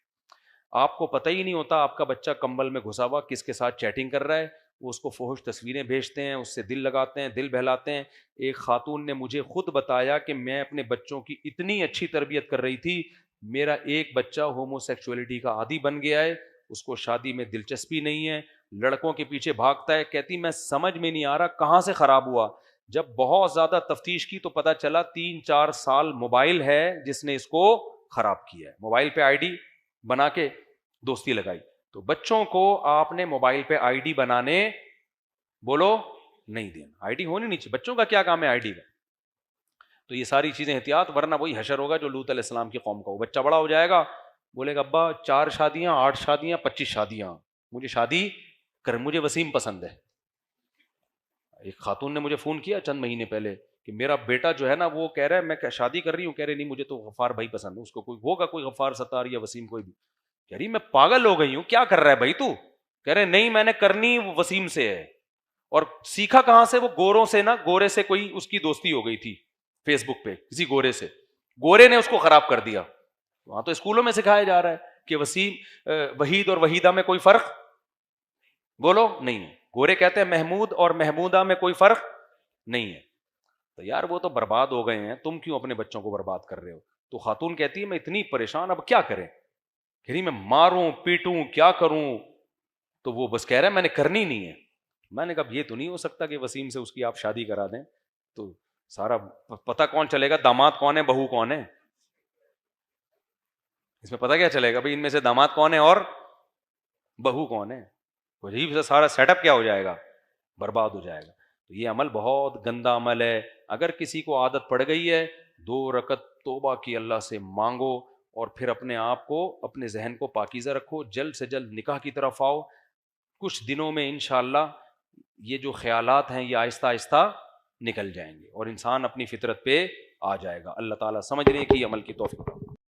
[SPEAKER 1] آپ کو پتہ ہی نہیں ہوتا آپ کا بچہ کمبل میں گھسا ہوا کس کے ساتھ چیٹنگ کر رہا ہے. وہ اس کو فحش تصویریں بھیجتے ہیں، اس سے دل لگاتے ہیں، دل بہلاتے ہیں. ایک خاتون نے مجھے خود بتایا کہ میں اپنے بچوں کی اتنی اچھی تربیت کر رہی تھی، میرا ایک بچہ ہومو سیکسولیٹی کا عادی بن گیا ہے، اس کو شادی میں دلچسپی نہیں ہے، لڑکوں کے پیچھے بھاگتا ہے. کہتی میں سمجھ میں نہیں آ رہا کہاں سے خراب ہوا. جب بہت زیادہ تفتیش کی تو پتا چلا 3-4 سال موبائل ہے جس نے اس کو خراب کیا ہے. موبائل پہ آئی ڈی بنا کے دوستی لگائی. تو بچوں کو آپ نے موبائل پہ آئی ڈی بنانے بولو نہیں دینا. آئی ڈی ہونی نہیں چاہیے. بچوں کا کیا کام ہے آئی ڈی کا؟ تو یہ ساری چیزیں احتیاط، ورنہ وہی حشر ہوگا جو لوط علیہ السلام کی قوم کا. وہ بچہ بڑا ہو جائے گا، بولے گا ابا 4 شادیاں 8 شادیاں 25 شادیاں، مجھے شادی کر، مجھے وسیم پسند ہے. ایک خاتون نے مجھے فون کیا چند مہینے پہلے کہ میرا بیٹا جو ہے نا وہ کہہ رہا ہے میں شادی کر رہی ہوں، کہہ رہے نہیں مجھے تو غفار بھائی پسند ہے. اس کو کوئی ہوگا کوئی غفار ستار یا وسیم کوئی بھی. کہہ رہی میں پاگل ہو گئی ہوں، کیا کر رہا ہے بھائی تو؟ کہہ رہے نہیں میں نے کرنی وسیم سے ہے. اور سیکھا کہاں سے؟ وہ گوروں سے نا، گورے سے کوئی اس کی دوستی ہو گئی تھی فیس بک پہ کسی گورے سے، گورے نے اس کو خراب کر دیا. وہاں تو اسکولوں میں سکھایا جا رہا ہے کہ وسیم وحید اور وحیدہ میں کوئی فرق بولو نہیں ہے. گورے کہتے ہیں محمود اور محمودہ میں کوئی فرق نہیں ہے. تو یار وہ تو برباد ہو گئے ہیں، تم کیوں اپنے بچوں کو برباد کر رہے ہو؟ تو خاتون کہتی ہے میں اتنی پریشان، اب کیا کریں؟ کہ نہیں میں ماروں پیٹوں کیا کروں؟ تو وہ بس کہہ رہا ہے میں نے کرنی نہیں ہے. میں نے کہا یہ تو نہیں ہو سکتا کہ وسیم سے اس کی آپ شادی کرا دیں، تو سارا پتہ کون چلے گا داماد کون ہے بہو کون ہے؟ اس میں پتہ کیا چلے گا بھائی ان میں سے داماد کون ہے اور بہو کون ہے؟ عجیب سے سارا سیٹ اپ کیا ہو جائے گا، برباد ہو جائے گا. تو یہ عمل بہت گندا عمل ہے. اگر کسی کو عادت پڑ گئی ہے 2 رکعت توبہ کی اللہ سے مانگو، اور پھر اپنے آپ کو اپنے ذہن کو پاکیزہ رکھو، جلد سے جلد نکاح کی طرف آؤ. کچھ دنوں میں انشاءاللہ یہ جو خیالات ہیں یہ آہستہ آہستہ نکل جائیں گے اور انسان اپنی فطرت پہ آ جائے گا. اللہ تعالیٰ سمجھنے کی عمل کی توفیق